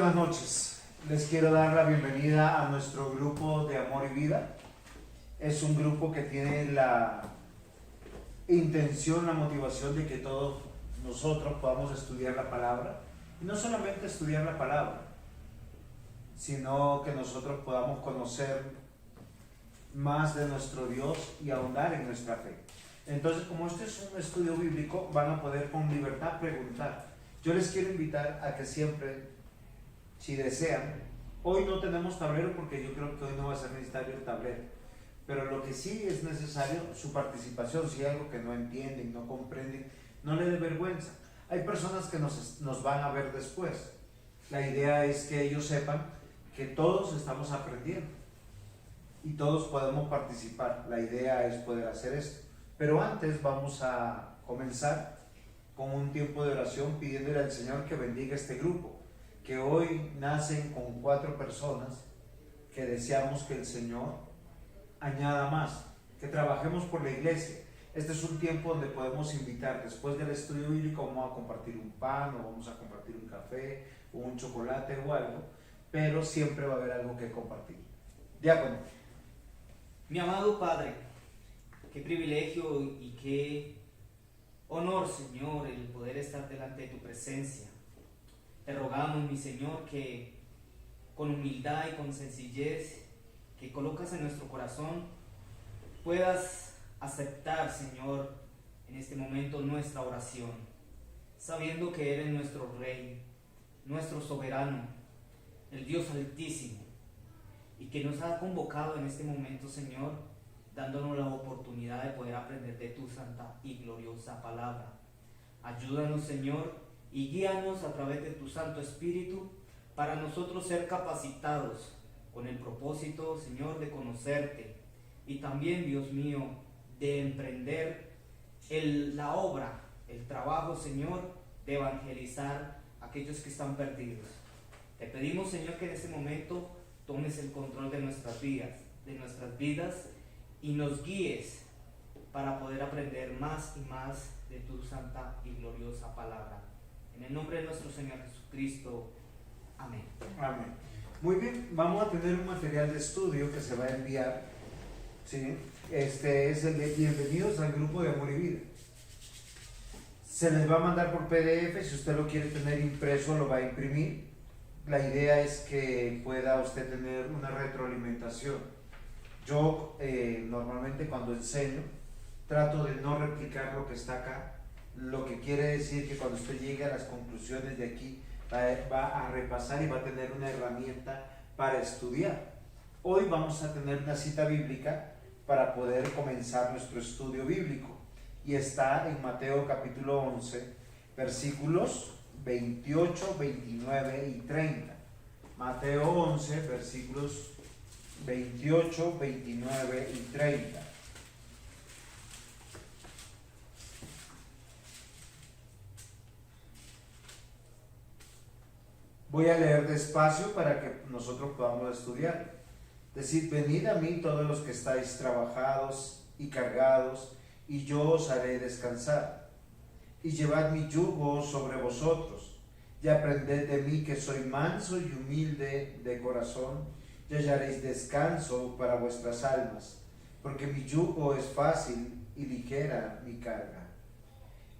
buenas noches. Les quiero dar la bienvenida a nuestro grupo de Amor y Vida. Es un grupo que tiene la intención, la motivación de que todos nosotros podamos estudiar la palabra. Y no solamente estudiar la palabra, sino que nosotros podamos conocer más de nuestro Dios y ahondar en nuestra fe. Entonces, como este es un estudio bíblico, van a poder con libertad preguntar. Yo les quiero invitar a que siempre, si desean, hoy no tenemos tablero porque yo creo que hoy no va a ser necesario el tablero, pero lo que sí es necesario, su participación. Si hay algo que no entienden, no comprenden, no le dé vergüenza. Hay personas que nos van a ver después. La idea es que ellos sepan que todos estamos aprendiendo y todos podemos participar. La idea es poder hacer esto. Pero antes vamos a comenzar con un tiempo de oración pidiéndole al Señor que bendiga este grupo, que hoy nacen con 4 personas que deseamos que el Señor añada más, que trabajemos por la iglesia. Este es un tiempo donde podemos invitar, después del estudio bíblico vamos a compartir un pan o vamos a compartir un café o un chocolate o algo, pero siempre va a haber algo que compartir. Diácono. Mi amado Padre, qué privilegio y qué honor, Señor, el poder estar delante de tu presencia. Te rogamos, mi Señor, que con humildad y con sencillez que colocas en nuestro corazón, puedas aceptar, Señor, en este momento nuestra oración, sabiendo que eres nuestro Rey, nuestro soberano, el Dios Altísimo, y que nos ha convocado en este momento, Señor, dándonos la oportunidad de poder aprender de tu santa y gloriosa palabra. Ayúdanos, Señor, y guíanos a través de tu Santo Espíritu para nosotros ser capacitados con el propósito, Señor, de conocerte y también, Dios mío, de emprender la obra, el trabajo, Señor, de evangelizar a aquellos que están perdidos. Te pedimos, Señor, que en este momento tomes el control de nuestras vidas y nos guíes para poder aprender más y más de tu santa y gloriosa palabra. En el nombre de nuestro Señor Jesucristo. Amén. Amén. Muy bien, vamos a tener un material de estudio que se va a enviar. ¿Sí? Este es el de Bienvenidos al grupo de Amor y Vida. Se les va a mandar por PDF. Si usted lo quiere tener impreso, lo va a imprimir. La idea es que pueda usted tener una retroalimentación. Yo normalmente cuando enseño trato de no replicar lo que está acá, lo que quiere decir que cuando usted llegue a las conclusiones de aquí va a repasar y va a tener una herramienta para estudiar. Hoy vamos a tener una cita bíblica para poder comenzar nuestro estudio bíblico y está en Mateo capítulo 11 versículos 28, 29 y 30. Mateo 11 versículos 28, 29 y 30. Voy a leer despacio para que nosotros podamos estudiar. Decid, venid a mí todos los que estáis trabajados y cargados, y yo os haré descansar. Y llevad mi yugo sobre vosotros, y aprended de mí que soy manso y humilde de corazón, y hallaréis descanso para vuestras almas, porque mi yugo es fácil y ligera mi carga.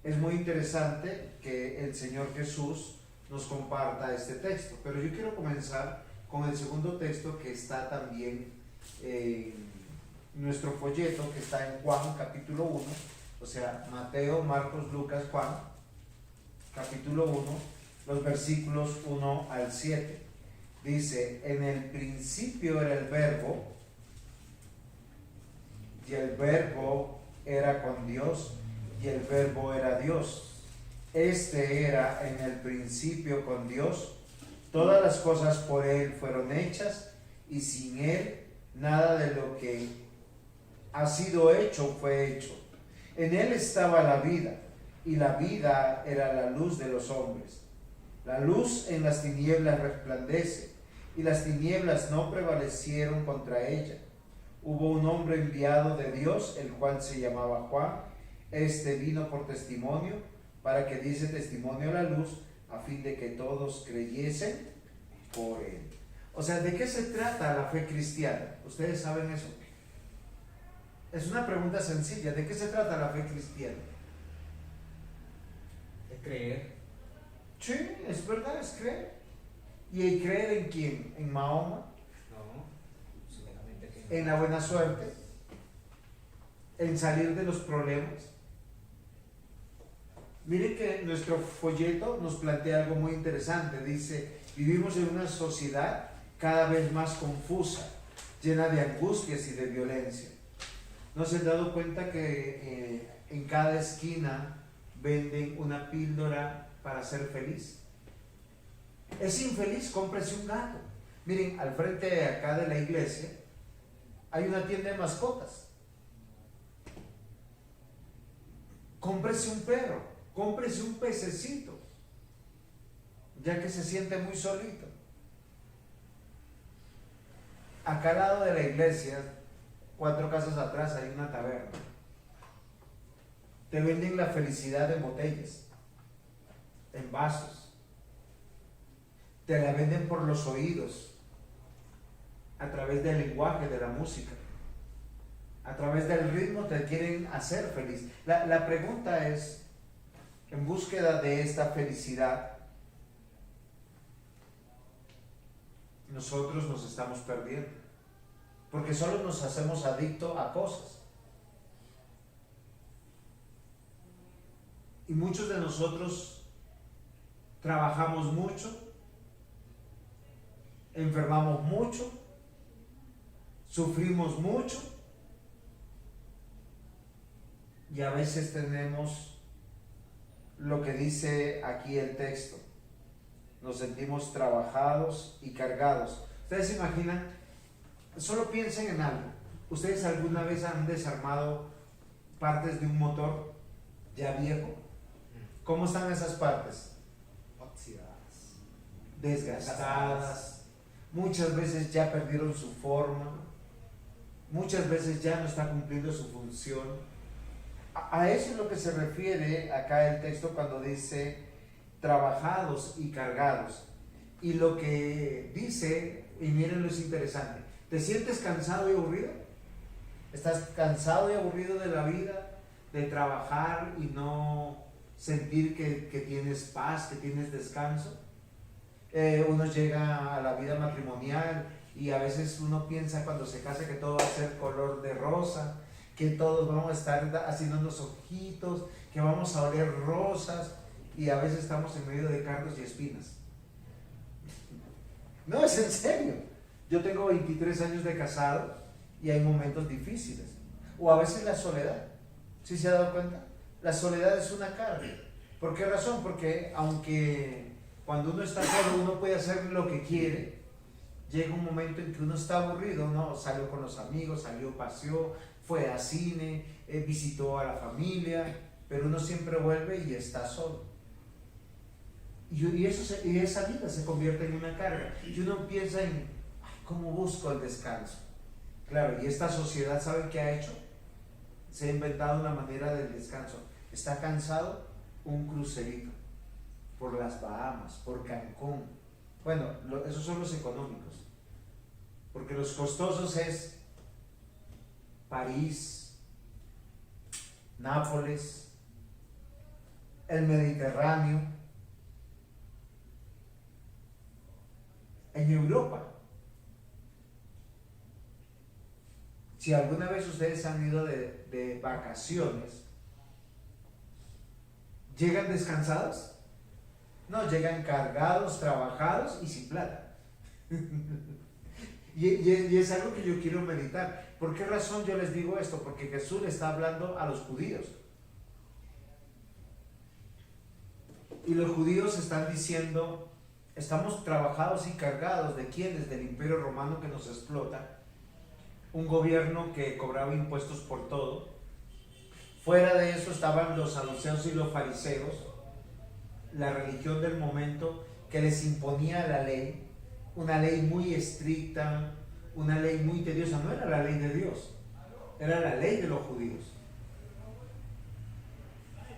Es muy interesante que el Señor Jesús nos comparta este texto, pero yo quiero comenzar con el segundo texto que está también en nuestro folleto, que está en Juan capítulo 1, o sea, Mateo, Marcos, Lucas, Juan, capítulo 1, los versículos 1 al 7. Dice, en el principio era el verbo, y el verbo era con Dios, y el verbo era Dios. Este era en el principio con Dios. Todas las cosas por Él fueron hechas, y sin Él nada de lo que ha sido hecho fue hecho. En Él estaba la vida, y la vida era la luz de los hombres. La luz en las tinieblas resplandece, y las tinieblas no prevalecieron contra ella. Hubo un hombre enviado de Dios, el cual se llamaba Juan. Este vino por testimonio, para que diese testimonio a la luz, a fin de que todos creyesen por Él. O sea, ¿de qué se trata la fe cristiana? ¿Ustedes saben eso? Es una pregunta sencilla. ¿De qué se trata la fe cristiana? De creer. Sí, es verdad, es creer. ¿Y creer en quién? ¿En Mahoma? No, seguramente que no. ¿En la buena suerte? ¿En salir de los problemas? Miren que nuestro folleto nos plantea algo muy interesante. Dice, vivimos en una sociedad cada vez más confusa, llena de angustias y de violencia. ¿No se han dado cuenta que en cada esquina venden una píldora para ser feliz? ¿Es infeliz? Cómprese un gato. Miren, al frente de acá de la iglesia hay una tienda de mascotas. Cómprese un perro, cómprese un pececito, ya que se siente muy solito. Acá al lado de la iglesia, 4 casas atrás, hay una taberna. Te venden la felicidad en botellas, en vasos. Te la venden por los oídos, a través del lenguaje, de la música. A través del ritmo te quieren hacer feliz. La pregunta es, en búsqueda de esta felicidad, nosotros nos estamos perdiendo, porque solo nos hacemos adictos a cosas. Y muchos de nosotros trabajamos mucho, enfermamos mucho, sufrimos mucho, y a veces tenemos lo que dice aquí el texto. Nos sentimos trabajados y cargados. Ustedes se imaginan, solo piensen en algo. ¿Ustedes alguna vez han desarmado partes de un motor ya viejo? ¿Cómo están esas partes? Oxidadas. Desgastadas. Muchas veces ya perdieron su forma. Muchas veces ya no está cumpliendo su función. A eso es lo que se refiere acá el texto cuando dice trabajados y cargados. Y lo que dice, y miren lo es interesante, ¿te sientes cansado y aburrido? ¿Estás cansado y aburrido de la vida? De trabajar y no sentir que tienes paz, que tienes descanso. Uno llega a la vida matrimonial y a veces uno piensa cuando se casa que todo va a ser color de rosa, que todos vamos a estar haciendo unos ojitos, que vamos a oler rosas, y a veces estamos en medio de cardos y espinas. No, es en serio. Yo tengo 23 años de casado y hay momentos difíciles. O a veces la soledad. ¿Sí se ha dado cuenta? La soledad es una carga. ¿Por qué razón? Porque aunque cuando uno está solo uno puede hacer lo que quiere, llega un momento en que uno está aburrido, ¿no? Salió con los amigos, salió, paseó, fue a cine, visitó a la familia, pero uno siempre vuelve y está solo. Y esa vida se convierte en una carga. Y uno piensa en, ¿cómo busco el descanso? Claro, y esta sociedad, ¿saben qué ha hecho? Se ha inventado una manera del descanso. Está cansado, un crucerito por las Bahamas, por Cancún. Bueno, esos son los económicos. Porque los costosos es París, Nápoles, el Mediterráneo, en Europa. Si alguna vez ustedes han ido de vacaciones, ¿llegan descansados? No, llegan cargados, trabajados y sin plata. y es algo que yo quiero meditar. ¿Por qué razón yo les digo esto? Porque Jesús le está hablando a los judíos. Y los judíos están diciendo, estamos trabajados y cargados. ¿De quiénes? Del Imperio Romano que nos explota. Un gobierno que cobraba impuestos por todo. Fuera de eso estaban los saduceos y los fariseos, la religión del momento que les imponía la ley, una ley muy estricta, una ley muy tediosa. No era la ley de Dios, era la ley de los judíos.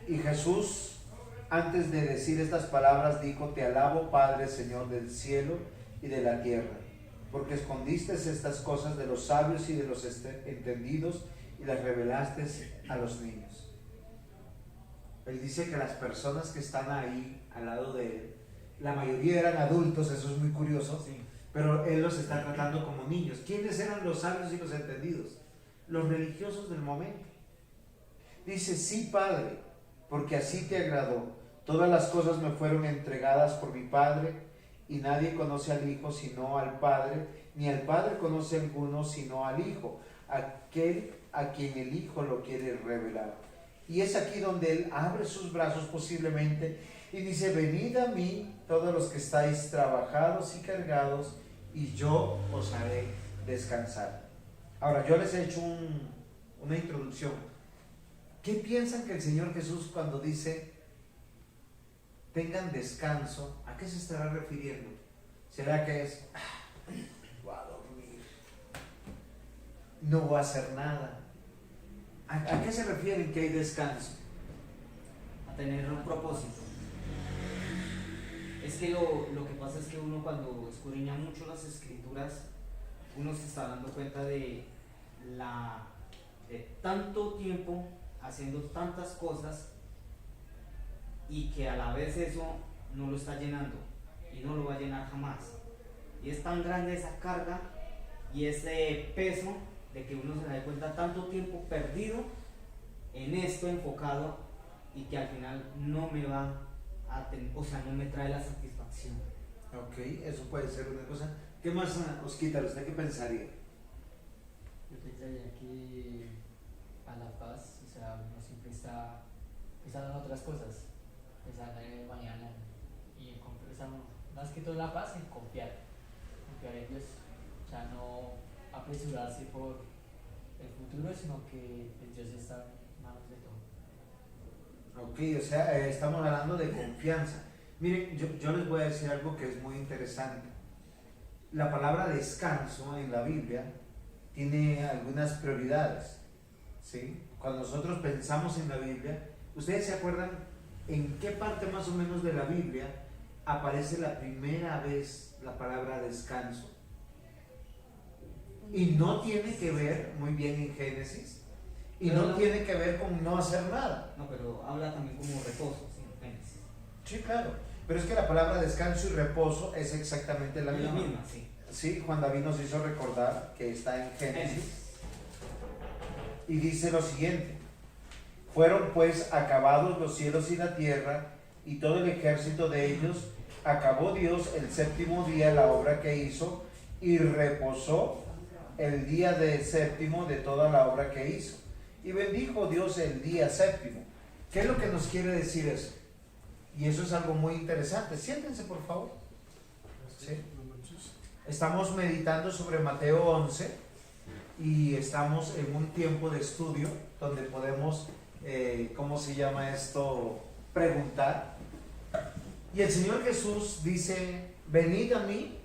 Y Jesús, antes de decir estas palabras, dijo: Te alabo, Padre, Señor del cielo y de la tierra, porque escondiste estas cosas de los sabios y de los entendidos y las revelaste a los niños. Él dice que las personas que están ahí al lado de él, la mayoría eran adultos, eso es muy curioso, Sí. pero él los está tratando como niños. ¿Quiénes eran los sabios y los entendidos? Los religiosos del momento. Dice, sí, Padre, porque así te agradó. Todas las cosas me fueron entregadas por mi Padre, y nadie conoce al Hijo sino al Padre, ni al Padre conoce a alguno sino al Hijo, aquel a quien el Hijo lo quiere revelar. Y es aquí donde él abre sus brazos posiblemente y dice, venid a mí todos los que estáis trabajados y cargados, y yo os haré descansar. Ahora, yo les he hecho una introducción. ¿Qué piensan que el Señor Jesús cuando dice tengan descanso, a qué se estará refiriendo? ¿Será que es voy a dormir, no voy a hacer nada? ¿A qué se refieren que hay descanso? A tener un propósito. Es que lo que pasa es que uno cuando escudriña mucho las escrituras, uno se está dando cuenta de tanto tiempo haciendo tantas cosas y que a la vez eso no lo está llenando y no lo va a llenar jamás. Y es tan grande esa carga y ese peso de que uno se da cuenta tanto tiempo perdido en esto enfocado y que al final no me va a no me trae la satisfacción. Ok, eso puede ser una cosa. ¿Qué más, Osquitar, usted qué pensaría? Yo pensaría que a la paz, o sea, uno siempre está pensando en otras cosas, pensando en el mañana y más que todo la paz en confiar en Dios, o sea, no apresurarse por el futuro, sino que Dios está en manos de todo. Ok, o sea, estamos hablando de confianza. Miren, yo les voy a decir algo que es muy interesante. La palabra descanso en la Biblia tiene algunas prioridades, ¿sí? Cuando nosotros pensamos en la Biblia, ¿ustedes se acuerdan en qué parte más o menos de la Biblia aparece la primera vez la palabra descanso? Y no tiene que ver, muy bien, en Génesis, y Pero no tiene que ver con no hacer nada. No, pero habla también como reposo, ¿sí? Génesis. Sí, claro, pero es que la palabra descanso y reposo es exactamente la Es misma. la misma, sí. Sí, Juan David nos hizo recordar que está en Génesis y dice lo siguiente: fueron pues acabados los cielos y la tierra y todo el ejército de ellos, acabó Dios el séptimo día la obra que hizo y reposó el día de séptimo de toda la obra que hizo, y bendijo Dios el día séptimo. ¿Qué es lo que nos quiere decir eso? Y eso es algo muy interesante. Siéntense, por favor. ¿Sí? Estamos meditando sobre Mateo 11 y estamos en un tiempo de estudio donde podemos, ¿cómo se llama esto? Preguntar. Y el Señor Jesús dice, venid a mí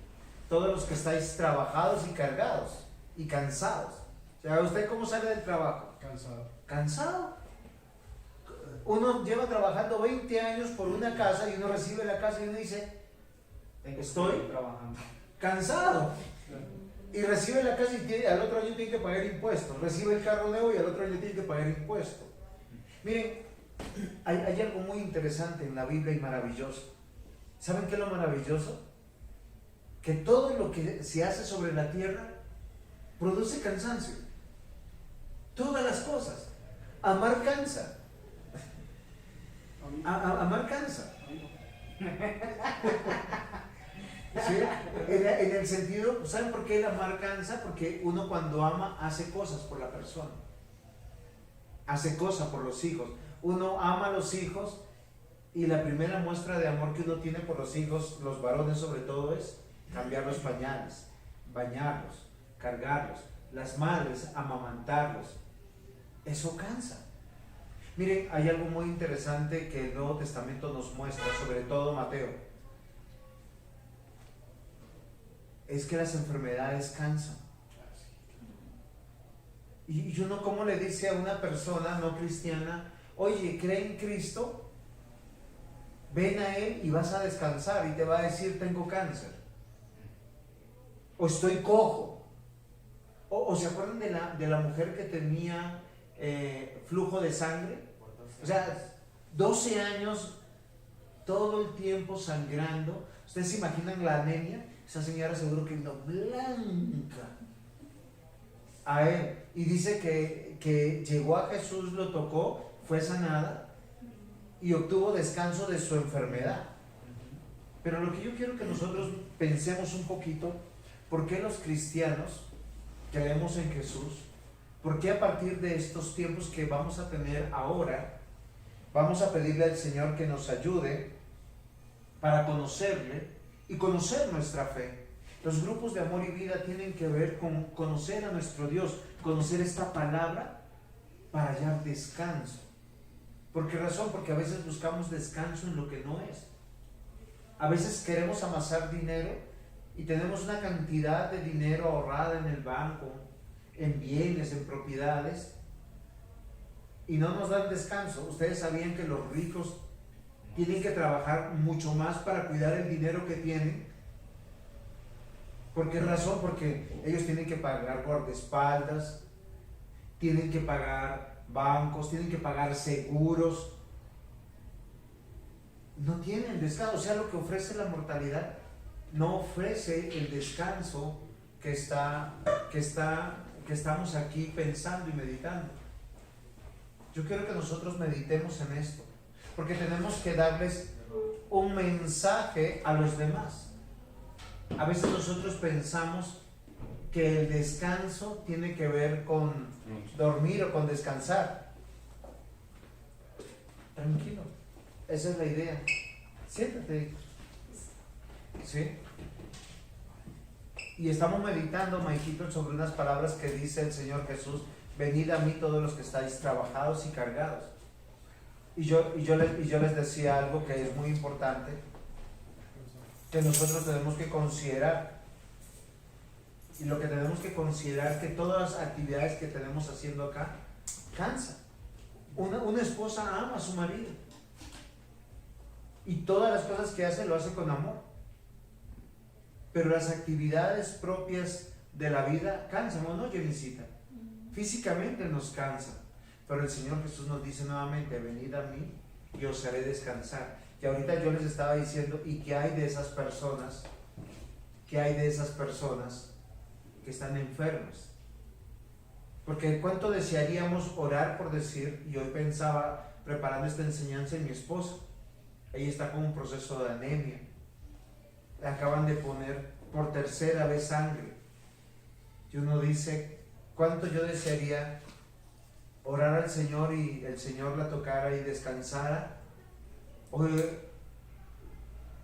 todos los que estáis trabajados y cargados y cansados. O sea, ¿usted cómo sale del trabajo? Cansado. Cansado. Uno lleva trabajando 20 años por una casa y uno recibe la casa y uno dice, estoy trabajando. cansado. Y recibe la casa y al otro año tiene que pagar impuestos. Recibe el carro nuevo y al otro año tiene que pagar impuestos. Miren, hay algo muy interesante en la Biblia y maravilloso. ¿Saben qué es lo maravilloso? Que todo lo que se hace sobre la tierra produce cansancio. Todas las cosas. Amar cansa. Amar cansa. ¿Sí? En el sentido, ¿saben por qué el amar cansa? Porque uno cuando ama hace cosas por la persona, hace cosas por los hijos. Uno ama a los hijos y la primera muestra de amor que uno tiene por los hijos, los varones sobre todo, es cambiar los pañales, bañarlos, cargarlos, las madres amamantarlos. Eso cansa. Miren, hay algo muy interesante que el Nuevo Testamento nos muestra, sobre todo Mateo. Es que las enfermedades cansan. Y uno, ¿cómo le dice a una persona no cristiana, oye, cree en Cristo, ven a Él y vas a descansar? Y te va a decir, tengo cáncer. o estoy cojo. O ¿se acuerdan de la mujer que tenía flujo de sangre? O sea, 12 años, todo el tiempo sangrando. ¿Ustedes se imaginan la anemia? Esa señora seguro que quedó blanca a él. Y dice que llegó a Jesús, lo tocó, fue sanada y obtuvo descanso de su enfermedad. Pero lo que yo quiero que nosotros pensemos un poquito, ¿por qué los cristianos creemos en Jesús? ¿Por qué a partir de estos tiempos que vamos a tener ahora, vamos a pedirle al Señor que nos ayude para conocerle y conocer nuestra fe? Los grupos de amor y vida tienen que ver con conocer a nuestro Dios, conocer esta palabra para hallar descanso. ¿Por qué razón? Porque a veces buscamos descanso en lo que no es. A veces queremos amasar dinero y tenemos una cantidad de dinero ahorrada en el banco, en bienes, en propiedades, y no nos dan descanso. Ustedes sabían que los ricos tienen que trabajar mucho más para cuidar el dinero que tienen. ¿Por qué razón? Porque ellos tienen que pagar guardaespaldas, tienen que pagar bancos, tienen que pagar seguros. No tienen descanso. O sea, lo que ofrece la mortalidad no ofrece el descanso que estamos aquí pensando y meditando. Yo quiero que nosotros meditemos en esto, porque tenemos que darles un mensaje a los demás. A veces nosotros pensamos que el descanso tiene que ver con dormir o con descansar. Tranquilo, esa es la idea. Siéntate. ¿Sí? Y estamos meditando, Maikito, sobre unas palabras que dice el Señor Jesús: venid a mí todos los que estáis trabajados y cargados. Y yo les decía algo que es muy importante, que nosotros tenemos que considerar. Y lo que tenemos que considerar es que todas las actividades que tenemos haciendo acá cansan. Una esposa ama a su marido. Y todas las cosas que hace, lo hace con amor. Pero las actividades propias de la vida cansan, ¿o no, Jenicita? Físicamente nos cansan. Pero el Señor Jesús nos dice nuevamente: venid a mí y os haré descansar. Y ahorita yo les estaba diciendo, ¿y qué hay de esas personas? ¿Qué hay de esas personas que están enfermas? Porque cuánto desearíamos orar por decir, y hoy pensaba preparando esta enseñanza en mi esposa. Ella está con un proceso de anemia. Le acaban de poner por tercera vez sangre. Y uno dice, cuánto yo desearía orar al Señor y el Señor la tocara y descansara. Hoy,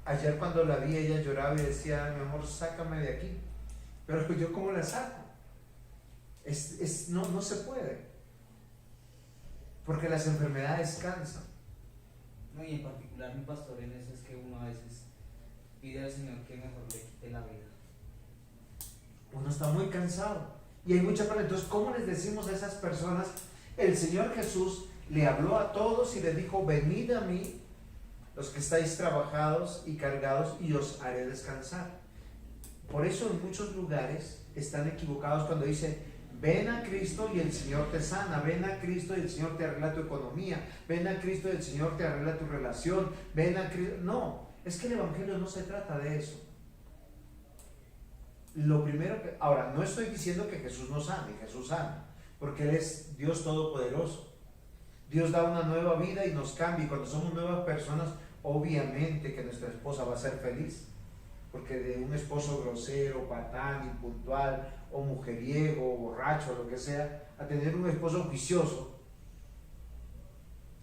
ayer cuando la vi, ella lloraba y decía: mi amor, sácame de aquí. Pero yo, ¿cómo la saco? No se puede, porque las enfermedades cansan. No, y en particular, mi pastor, en eso es que uno a veces pide al Señor que mejor le quite la vida. Uno está muy cansado y hay mucha pena. Entonces, ¿cómo les decimos a esas personas? El Señor Jesús le habló a todos y les dijo: venid a mí los que estáis trabajados y cargados y os haré descansar. Por eso en muchos lugares están equivocados cuando dicen: ven a Cristo y el Señor te sana, ven a Cristo y el Señor te arregla tu economía, ven a Cristo y el Señor te arregla tu relación, ven a Cristo. No, es que el Evangelio no se trata de eso. Lo primero que, ahora, no estoy diciendo que Jesús no sane, Jesús sana, porque Él es Dios Todopoderoso. Dios da una nueva vida y nos cambia, y cuando somos nuevas personas, obviamente que nuestra esposa va a ser feliz, porque de un esposo grosero, patán, impuntual, o mujeriego, o borracho, o lo que sea, a tener un esposo juicioso,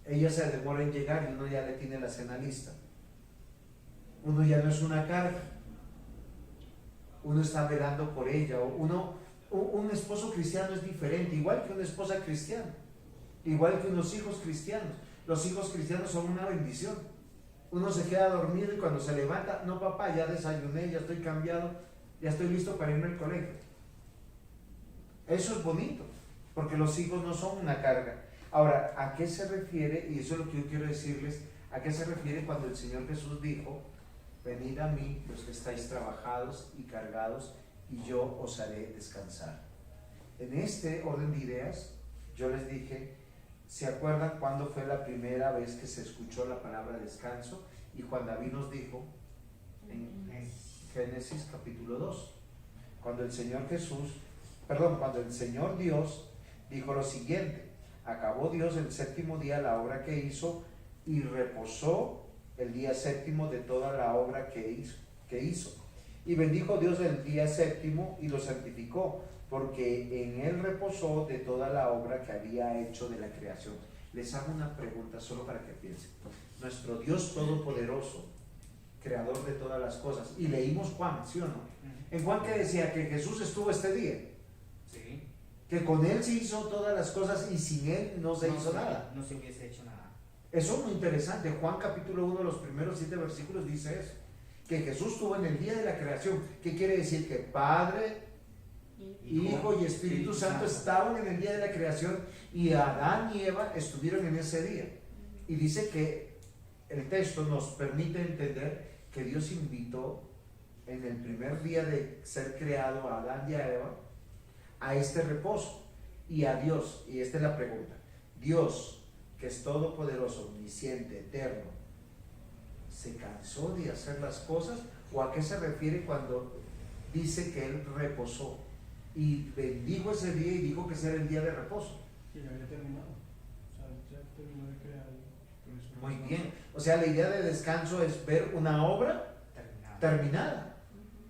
ella se demora en llegar y uno ya le tiene la cena lista. Uno ya no es una carga, uno está velando por ella. Un esposo cristiano es diferente, igual que una esposa cristiana, igual que unos hijos cristianos. Los hijos cristianos son una bendición. Uno se queda dormido y cuando se levanta: no, papá, ya desayuné, ya estoy cambiado, ya estoy listo para irme al colegio. Eso es bonito, porque los hijos no son una carga. Ahora, ¿a qué se refiere? Y eso es lo que yo quiero decirles. ¿A qué se refiere cuando el Señor Jesús dijo: venid a mí los que estáis trabajados y cargados y yo os haré descansar. En este orden de ideas, yo les dije, ¿se acuerdan cuándo fue la primera vez que se escuchó la palabra descanso? Y Juan David nos dijo en Génesis capítulo 2, cuando el Señor Dios dijo lo siguiente: acabó Dios el séptimo día la obra que hizo y reposó el día séptimo de toda la obra que hizo. Y bendijo Dios el día séptimo y lo santificó, porque en él reposó de toda la obra que había hecho de la creación. Les hago una pregunta solo para que piensen. Nuestro Dios todopoderoso, creador de todas las cosas, y leímos Juan, ¿sí o no? En Juan, que decía que Jesús estuvo este día, Sí. que con él se hizo todas las cosas y sin él no se hizo nada. No se hubiese hecho nada. Eso es muy interesante. Juan capítulo 1, los primeros 7 versículos dice eso, que Jesús estuvo en el día de la creación. ¿Qué quiere decir? Que Padre, Hijo y Espíritu Santo estaban en el día de la creación, y Adán y Eva estuvieron en ese día. Y dice que el texto nos permite entender que Dios invitó en el primer día de ser creado a Adán y a Eva a este reposo, y a Dios. Y esta es la pregunta: Dios, que es todopoderoso, omnisciente, eterno, ¿se cansó de hacer las cosas? ¿O a qué se refiere cuando dice que él reposó y bendijo ese día y dijo que ese era el día de reposo? Que ya había terminado. O sea, ya terminó de crear. Por eso Muy no- bien. O sea, la idea de descanso es ver una obra terminada,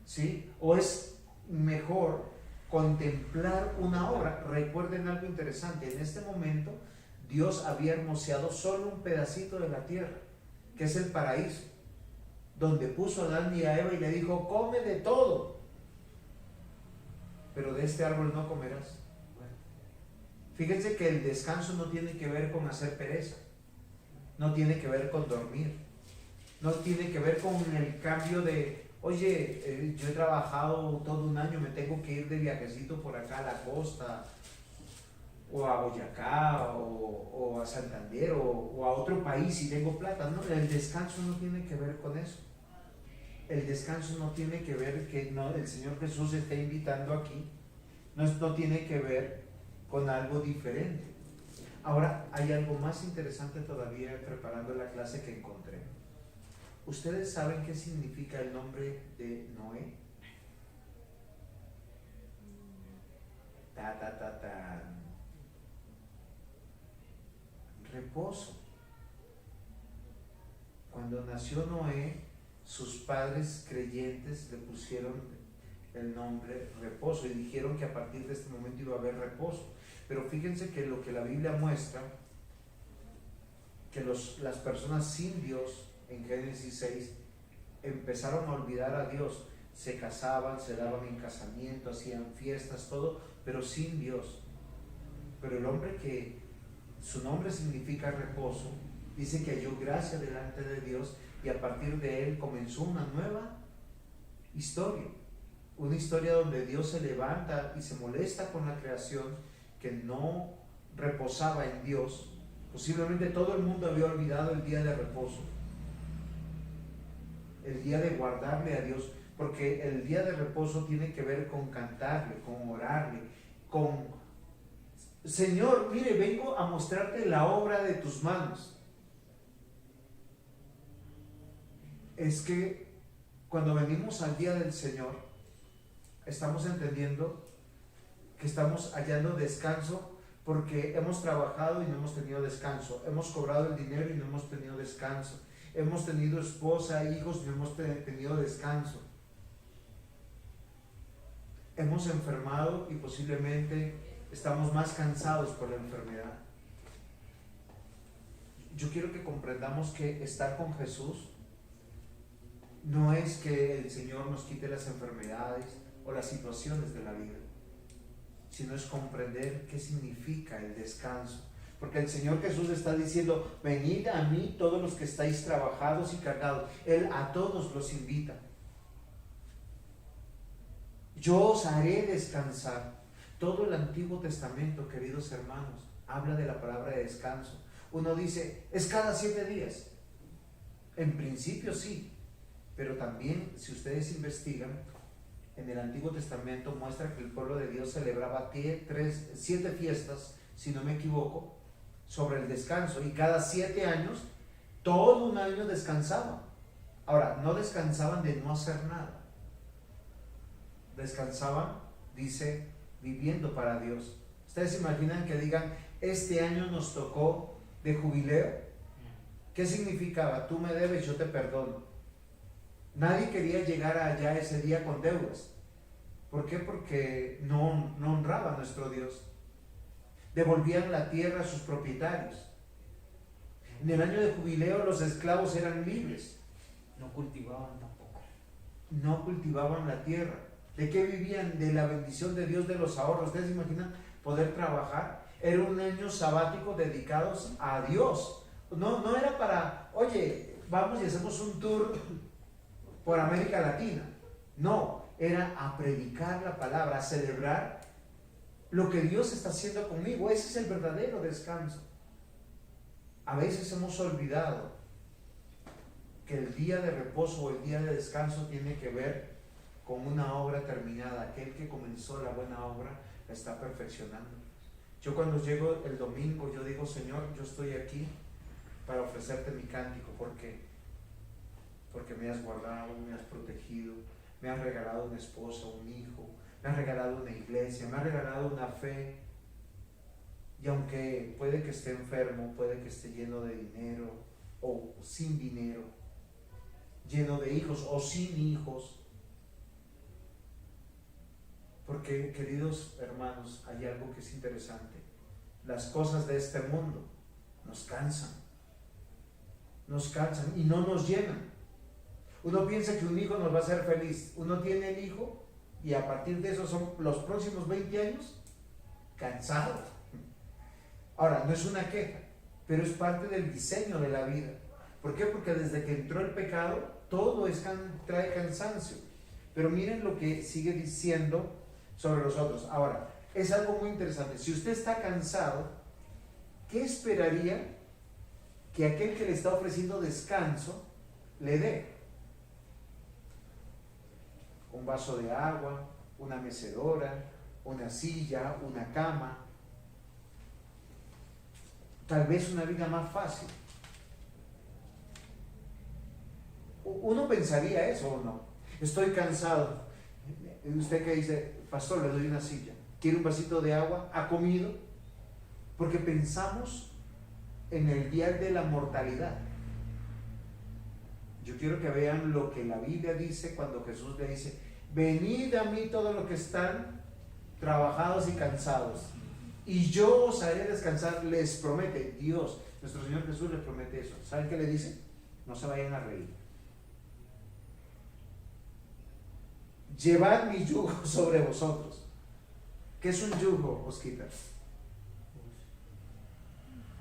¿sí? O es mejor contemplar una obra. Recuerden algo interesante: en este momento Dios había hermoseado solo un pedacito de la tierra, que es el paraíso, donde puso a Adán y a Eva y le dijo: come de todo, pero de este árbol no comerás. Fíjense que el descanso no tiene que ver con hacer pereza, no tiene que ver con dormir, no tiene que ver con el cambio de, oye, yo he trabajado todo un año, me tengo que ir de viajecito por acá a la costa, o a Boyacá, o a Santander, o a otro país y tengo plata. No, el descanso no tiene que ver con eso. El descanso no tiene que ver que no, el Señor Jesús está invitando aquí, no tiene que ver con algo diferente. Ahora, hay algo más interesante todavía preparando la clase que encontré. ¿Ustedes saben qué significa el nombre de Noé? Reposo. Cuando nació Noé, sus padres creyentes le pusieron el nombre reposo y dijeron que a partir de este momento iba a haber reposo. Pero fíjense que lo que la Biblia muestra, que las personas sin Dios en Génesis 6 empezaron a olvidar a Dios, se casaban, se daban en casamiento, hacían fiestas, todo, pero sin Dios. Pero el hombre que su nombre significa reposo, dice que halló gracia delante de Dios, y a partir de él comenzó una nueva historia, una historia donde Dios se levanta y se molesta con la creación que no reposaba en Dios. Posiblemente todo el mundo había olvidado el día de reposo, el día de guardarle a Dios, porque el día de reposo tiene que ver con cantarle, con orarle, con: Señor, mire, vengo a mostrarte la obra de tus manos. Es que cuando venimos al día del Señor, estamos entendiendo que estamos hallando descanso, porque hemos trabajado y no hemos tenido descanso, hemos cobrado el dinero y no hemos tenido descanso, hemos tenido esposa, hijos y no hemos tenido descanso, hemos enfermado y posiblemente estamos más cansados por la enfermedad. Yo quiero que comprendamos que estar con Jesús no es que el Señor nos quite las enfermedades o las situaciones de la vida, sino es comprender qué significa el descanso. Porque el Señor Jesús está diciendo: venid a mí todos los que estáis trabajados y cargados. Él a todos los invita. Yo os haré descansar. Todo el Antiguo Testamento, queridos hermanos, habla de la palabra de descanso. Uno dice: es cada 7 días. En principio sí, pero también, si ustedes investigan, en el Antiguo Testamento muestra que el pueblo de Dios celebraba 7 fiestas, si no me equivoco, sobre el descanso, y cada 7 años, todo un año descansaban. Ahora, no descansaban de no hacer nada, descansaban, dice, viviendo para Dios. ¿Ustedes se imaginan que digan, este año nos tocó de jubileo? ¿Qué significaba? Tú me debes, yo te perdono. Nadie quería llegar allá ese día con deudas. ¿Por qué? Porque no honraba a nuestro Dios. Devolvían la tierra a sus propietarios. En el año de jubileo los esclavos eran libres. No cultivaban tampoco. No cultivaban la tierra. ¿De qué vivían? De la bendición de Dios, de los ahorros. ¿Ustedes se imaginan poder trabajar? Era un año sabático dedicados a Dios. No era para, oye, vamos y hacemos un tour por América Latina. No, era a predicar la palabra, a celebrar lo que Dios está haciendo conmigo. Ese es el verdadero descanso. A veces hemos olvidado que el día de reposo o el día de descanso tiene que ver con una obra terminada. Aquel que comenzó la buena obra la está perfeccionando. Yo cuando llego el domingo, yo digo, Señor, yo estoy aquí para ofrecerte mi cántico. ¿Por qué? Porque me has guardado, me has protegido, me has regalado una esposa, un hijo, me has regalado una iglesia, me has regalado una fe. Y aunque puede que esté enfermo, puede que esté lleno de dinero o sin dinero, lleno de hijos o sin hijos, porque, queridos hermanos, hay algo que es interesante. Las cosas de este mundo nos cansan y no nos llenan. Uno piensa que un hijo nos va a hacer feliz. Uno tiene el hijo y a partir de eso son los próximos 20 años cansados. Ahora, no es una queja, pero es parte del diseño de la vida. ¿Por qué? Porque desde que entró el pecado, todo trae cansancio. Pero miren lo que sigue diciendo sobre los otros. Ahora, es algo muy interesante. Si usted está cansado, ¿qué esperaría que aquel que le está ofreciendo descanso le dé? Un vaso de agua, una mecedora, una silla, una cama, tal vez una vida más fácil. Uno pensaría eso o no. Estoy cansado. Usted que dice, pastor, le doy una silla. ¿Quiere un vasito de agua? ¿Ha comido? Porque pensamos en el día de la mortalidad. Yo quiero que vean lo que la Biblia dice cuando Jesús le dice, venid a mí todos los que están trabajados y cansados, y yo os haré descansar. Les promete Dios, nuestro Señor Jesús les promete eso. ¿Saben qué le dice? No se vayan a reír. Llevad mi yugo sobre vosotros. ¿Qué es un yugo, Osquita?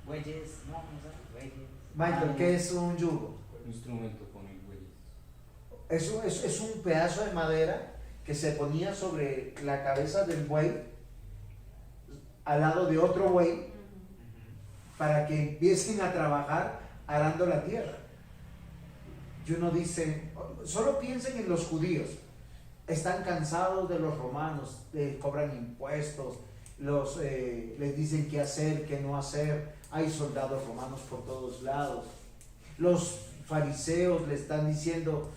Bueyes, no sé, bueyes. Michael, ¿qué es un yugo? Instrumento con el bueyes. Es un pedazo de madera que se ponía sobre la cabeza del buey, al lado de otro buey, para que empiecen a trabajar arando la tierra. Y uno dice, solo piensen en los judíos. Están cansados de los romanos, cobran impuestos, les dicen qué hacer, qué no hacer. Hay soldados romanos por todos lados. Los fariseos le están diciendo,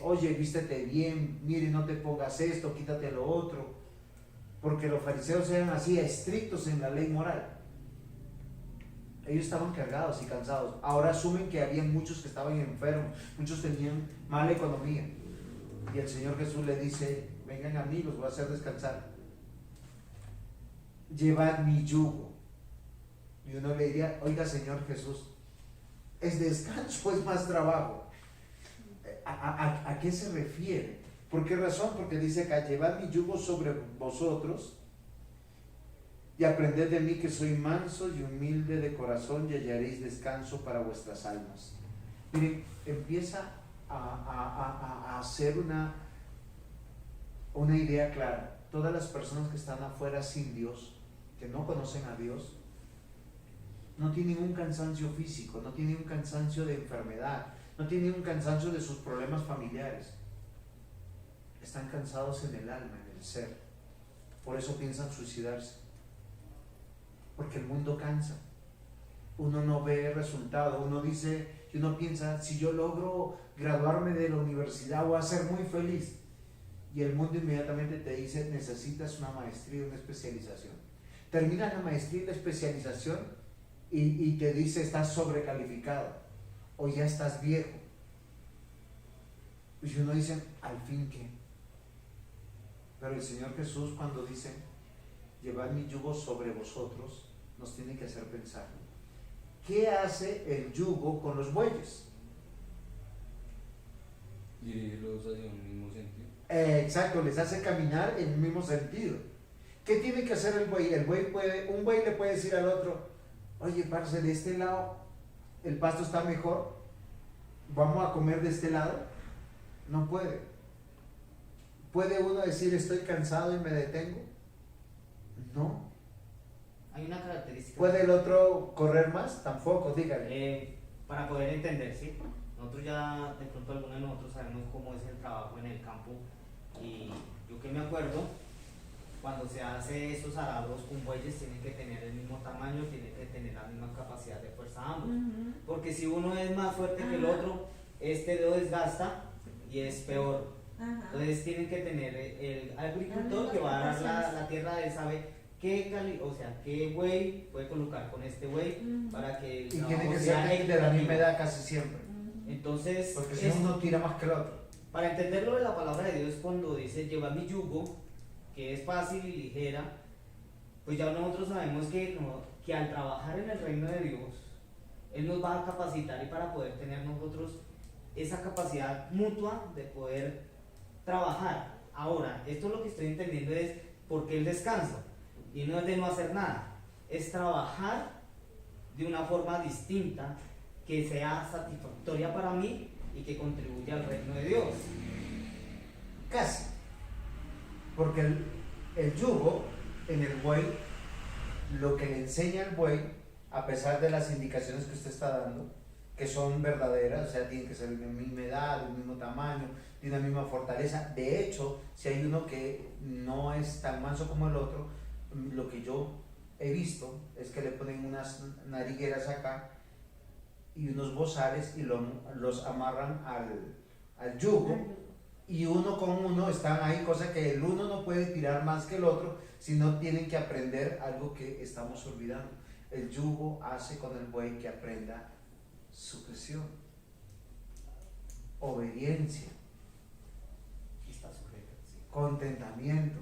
oye, vístete bien, mire, no te pongas esto, quítate lo otro. Porque los fariseos eran así, estrictos en la ley moral. Ellos estaban cargados y cansados. Ahora asumen que había muchos que estaban enfermos, muchos tenían mala economía. Y el Señor Jesús le dice, vengan a mí, los voy a hacer descansar. Llevad mi yugo. Y uno le diría, oiga, Señor Jesús, ¿es descanso o es más trabajo? ¿A qué se refiere? ¿Por qué razón? Porque dice acá, llevad mi yugo sobre vosotros y aprended de mí que soy manso y humilde de corazón y hallaréis descanso para vuestras almas. Miren, empieza a hacer una idea clara. Todas las personas que están afuera sin Dios, que no conocen a Dios, no tienen un cansancio físico, no tienen un cansancio de enfermedad, no tienen un cansancio de sus problemas familiares. están cansados en el alma, en el ser. Por eso piensan suicidarse. Porque el mundo cansa. Uno no ve resultado, uno dice, y uno piensa, si yo logro graduarme de la universidad voy a ser muy feliz. Y el mundo inmediatamente te dice, necesitas una maestría, una especialización. Terminas la maestría y la especialización y te dice, estás sobrecalificado o ya estás viejo. Y uno dice, ¿al fin qué? Pero el Señor Jesús, cuando dice, llevad mi yugo sobre vosotros, nos tiene que hacer pensar. ¿Qué hace el yugo con los bueyes? Dirigirlos hacia un mismo sentido. Exacto, les hace caminar en el mismo sentido. ¿Qué tiene que hacer el buey? Un buey le puede decir al otro, oye, parce, de este lado el pasto está mejor, vamos a comer de este lado. No puede. ¿Puede uno decir, estoy cansado y me detengo? No. Hay una característica. ¿Puede el otro correr más? Tampoco, dígale. Para poder entender, ¿sí? Nosotros ya, de pronto algunos de nosotros sabemos cómo es el trabajo en el campo. Y yo que me acuerdo, cuando se hace esos arados con bueyes, tienen que tener el mismo tamaño, tienen que tener la misma capacidad de fuerza ambos. Porque si uno es más fuerte que el otro, este lo desgasta y es peor. Entonces tienen que tener el agricultor que va a dar la tierra, él sabe qué buey puede colocar con este buey para que el Y trabajo tiene que sea ser de la misma edad casi siempre. Entonces, Porque si no, uno tira más que el otro. para entenderlo de la palabra de Dios, cuando dice llevar mi yugo, que es fácil y ligera, pues ya nosotros sabemos que al trabajar en el reino de Dios, Él nos va a capacitar y para poder tener nosotros esa capacidad mutua de poder trabajar. Ahora, esto lo que estoy entendiendo es por qué el descanso, y no es de no hacer nada, es trabajar de una forma distinta que sea satisfactoria para mí y que contribuya al reino de Dios. Casi. Porque el yugo en el buey, lo que le enseña el buey, a pesar de las indicaciones que usted está dando, que son verdaderas, o sea, tienen que ser de la misma edad, del mismo tamaño, de una misma fortaleza. De hecho, si hay uno que no es tan manso como el otro, lo que yo he visto es que le ponen unas narigueras acá y unos bozales y los amarran al yugo, y uno con uno están ahí, cosa que el uno no puede tirar más que el otro, sino tienen que aprender algo que estamos olvidando. El yugo hace con el buey que aprenda sujeción, obediencia, Está sujeto, sí. contentamiento.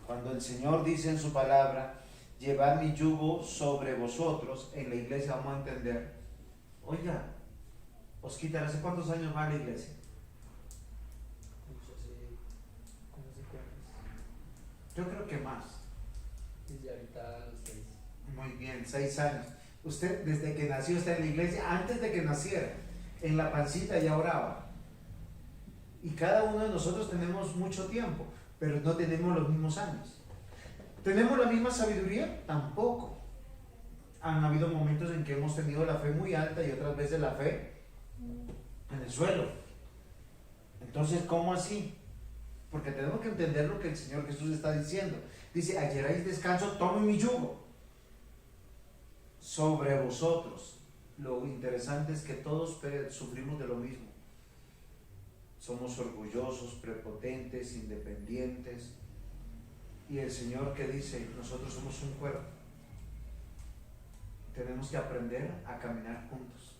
Cuando el Señor dice en su palabra, llevad mi yugo sobre vosotros, en la iglesia vamos a entender, oiga, Osquitar, ¿hace cuántos años va a la iglesia? ¿Cómo se cuenta? Yo creo que más. Desde ahorita los 6. Muy bien, 6 años. Usted desde que nació está en la iglesia, antes de que naciera, en la pancita ya oraba. Y cada uno de nosotros tenemos mucho tiempo, pero no tenemos los mismos años. ¿Tenemos la misma sabiduría? Tampoco. Han habido momentos en que hemos tenido la fe muy alta y otras veces la fe en el suelo. Entonces, ¿cómo así? Porque tenemos que entender lo que el Señor Jesús está diciendo. Dice, hallaréis descanso, tomen mi yugo sobre vosotros. Lo interesante es que todos sufrimos de lo mismo. Somos orgullosos, prepotentes, independientes. Y el Señor que dice, nosotros somos un cuerpo. Tenemos que aprender a caminar juntos.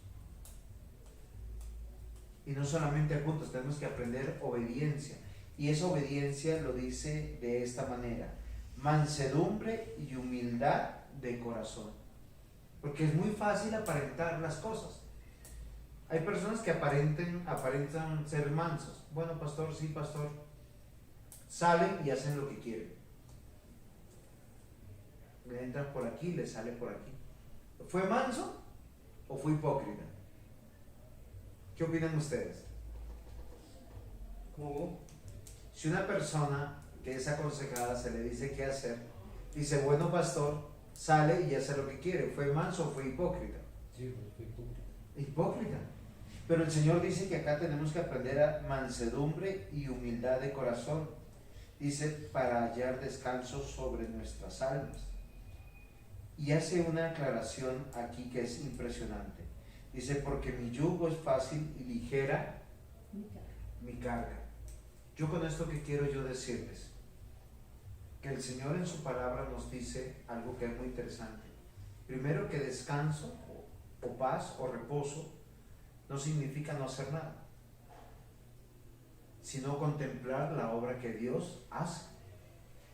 Y no solamente juntos, tenemos que aprender obediencia. Y esa obediencia lo dice de esta manera: mansedumbre y humildad de corazón. Porque es muy fácil aparentar las cosas. Hay personas que aparentan ser mansos. Bueno, pastor, sí, pastor. Salen y hacen lo que quieren. Le entran por aquí, le sale por aquí. ¿Fue manso o fue hipócrita? ¿Qué opinan ustedes? ¿Cómo? Si una persona que es aconsejada se le dice qué hacer, dice, bueno, pastor, sale y hace lo que quiere, ¿fue manso o fue hipócrita? Sí, pues fue hipócrita. Hipócrita. Pero el Señor dice que acá tenemos que aprender a mansedumbre y humildad de corazón. Dice, para hallar descanso sobre nuestras almas. Y hace una aclaración aquí que es impresionante. Dice, porque mi yugo es fácil y ligera mi carga. Yo con esto que quiero yo decirles, que el Señor en su palabra nos dice algo que es muy interesante. Primero, que descanso o paz o reposo no significa no hacer nada, sino contemplar la obra que Dios hace.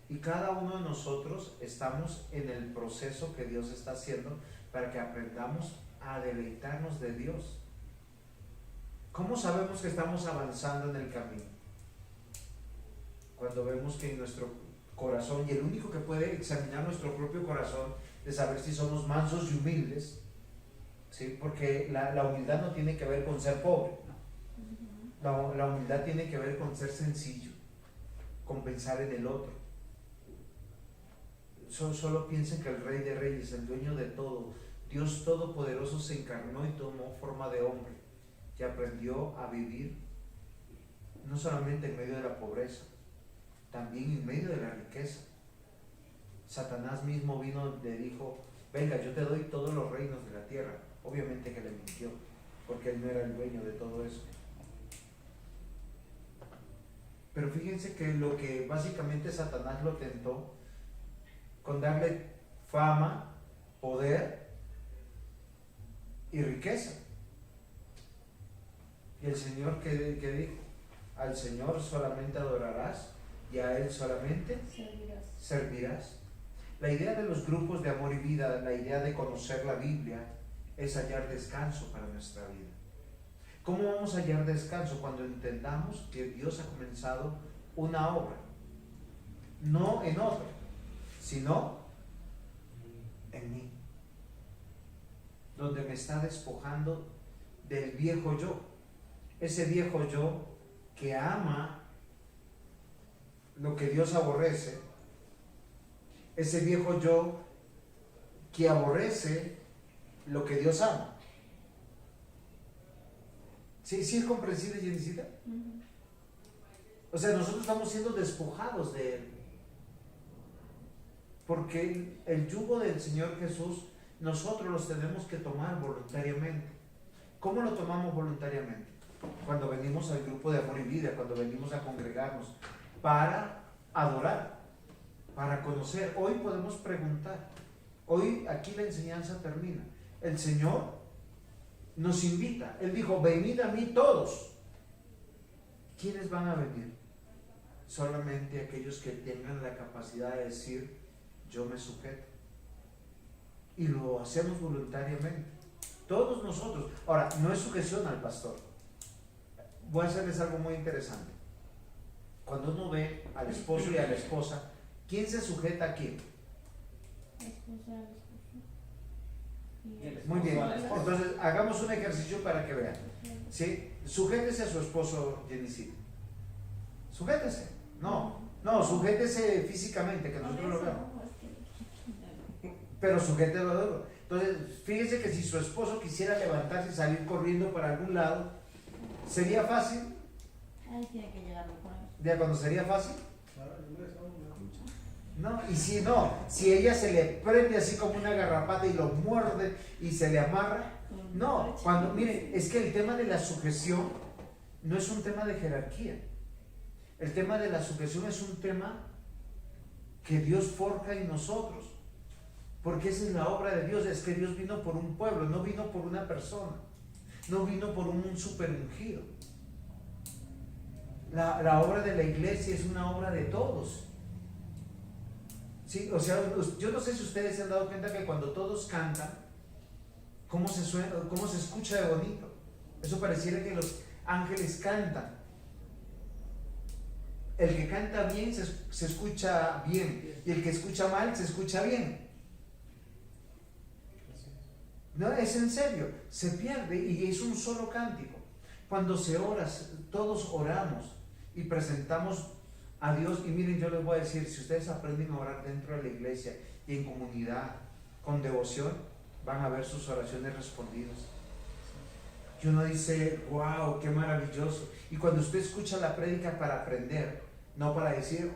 Y cada uno de nosotros estamos en el proceso que Dios está haciendo para que aprendamos a deleitarnos de Dios. ¿Cómo sabemos que estamos avanzando en el camino? Cuando vemos que en nuestro corazón, y el único que puede examinar nuestro propio corazón es saber si somos mansos y humildes, ¿sí? Porque la humildad no tiene que ver con ser pobre. La humildad tiene que ver con ser sencillo, con pensar en el otro. Solo piensen que el Rey de Reyes, el dueño de todo, Dios Todopoderoso, se encarnó y tomó forma de hombre, que aprendió a vivir no solamente en medio de la pobreza, también en medio de la riqueza. Satanás mismo vino y le dijo, venga, yo te doy todos los reinos de la tierra. Obviamente que le mintió, porque él no era el dueño de todo eso. Pero fíjense que lo que básicamente Satanás lo tentó con darle fama, poder y riqueza. Y el Señor que dijo, al Señor solamente adorarás y a Él solamente servirás. La idea de los grupos de amor y vida, la idea de conocer la Biblia, es hallar descanso para nuestra vida. ¿Cómo vamos a hallar descanso? Cuando entendamos que Dios ha comenzado una obra, no en otro, sino en mí, donde me está despojando del viejo yo, ese viejo yo que ama lo que Dios aborrece, ese viejo yo que aborrece lo que Dios ama. ¿Sí es comprensible, Jenicita? O sea, nosotros estamos siendo despojados de Él, porque el yugo del Señor Jesús nosotros los tenemos que tomar voluntariamente. ¿Cómo lo tomamos voluntariamente? Cuando venimos al grupo de amor y vida, cuando venimos a congregarnos para adorar, para conocer. Hoy podemos preguntar. Hoy aquí la enseñanza termina. El Señor nos invita. Él dijo, venid a mí todos. ¿Quiénes van a venir? Solamente aquellos que tengan la capacidad de decir, yo me sujeto. Y lo hacemos voluntariamente. Todos nosotros. Ahora, no es sujeción al pastor. Voy a hacerles algo muy interesante. Cuando uno ve al esposo y a la esposa, ¿quién se sujeta a quién? Muy bien. Entonces, hagamos un ejercicio para que vean. ¿Sí? Sujétese a su esposo, Jenicita. Sujétese. No, sujétese físicamente, que nosotros lo veamos. Pero sujételo de oro. Entonces, fíjese que si su esposo quisiera levantarse y salir corriendo para algún lado, ¿sería fácil? Ahí tiene que llegar con él. ¿De cuando sería fácil? No, y si no, si ella se le prende así como una garrapata y lo muerde y se le amarra, no, cuando, miren, es que el tema de la sujeción no es un tema de jerarquía. El tema de la sujeción es un tema que Dios forja en nosotros, porque esa es la obra de Dios. Es que Dios vino por un pueblo, no vino por una persona, no vino por un super ungido. La obra de la iglesia es una obra de todos. Sí, o sea, yo no sé si ustedes se han dado cuenta que cuando todos cantan, cómo se suena, cómo se escucha de bonito. Eso pareciera que los ángeles cantan. El que canta bien se escucha bien, y el que escucha mal se escucha bien. No, es en serio, se pierde y es un solo cántico. Cuando se ora, todos oramos y presentamos a Dios. Y miren, yo les voy a decir, si ustedes aprenden a orar dentro de la iglesia y en comunidad, con devoción, van a ver sus oraciones respondidas. Y uno dice, wow, qué maravilloso. Y cuando usted escucha la prédica para aprender, no para decir,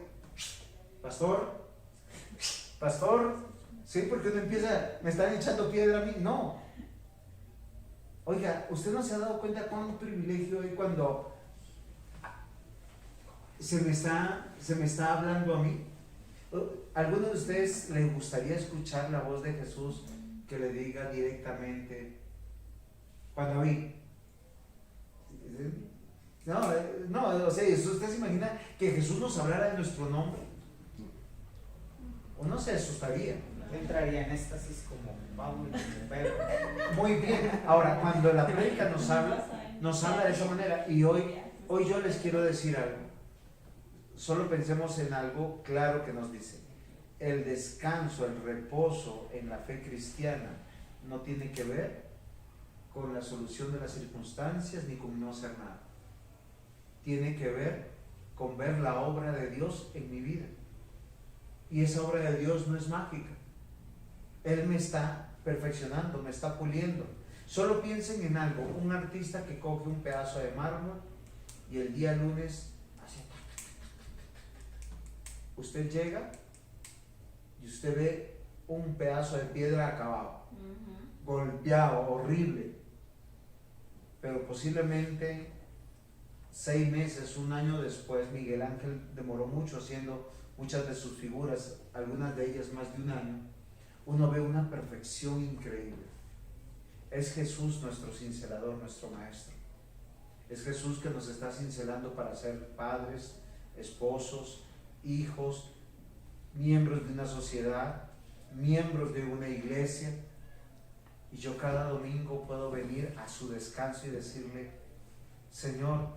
pastor, pastor, sí, porque uno empieza, me están echando piedra a mí. No. Oiga, ¿usted no se ha dado cuenta cuán privilegio hay cuando se me está hablando a mí? ¿Alguno de ustedes le gustaría escuchar la voz de Jesús que le diga directamente, Juan David? No, o sea, ¿usted se imagina que Jesús nos hablara en nuestro nombre? Uno se asustaría. Yo entraría en éxtasis como Pablo y como Pedro. Muy bien. Ahora, cuando la prédica nos habla de esa manera. Y hoy yo les quiero decir algo. Solo pensemos en algo claro que nos dice. El descanso, el reposo en la fe cristiana no tiene que ver con la solución de las circunstancias ni con no hacer nada. Tiene que ver con ver la obra de Dios en mi vida. Y esa obra de Dios no es mágica. Él me está perfeccionando, me está puliendo. Solo piensen en algo, un artista que coge un pedazo de mármol y el día lunes hace... Usted llega y usted ve un pedazo de piedra acabado, golpeado, horrible. Pero posiblemente 6 meses, 1 año después, Miguel Ángel demoró mucho haciendo muchas de sus figuras, algunas de ellas más de 1 año. Uno ve una perfección increíble. Es Jesús nuestro cincelador, nuestro maestro. Es Jesús que nos está cincelando para ser padres, esposos, hijos, miembros de una sociedad, miembros de una iglesia. Y yo cada domingo puedo venir a su descanso y decirle, Señor,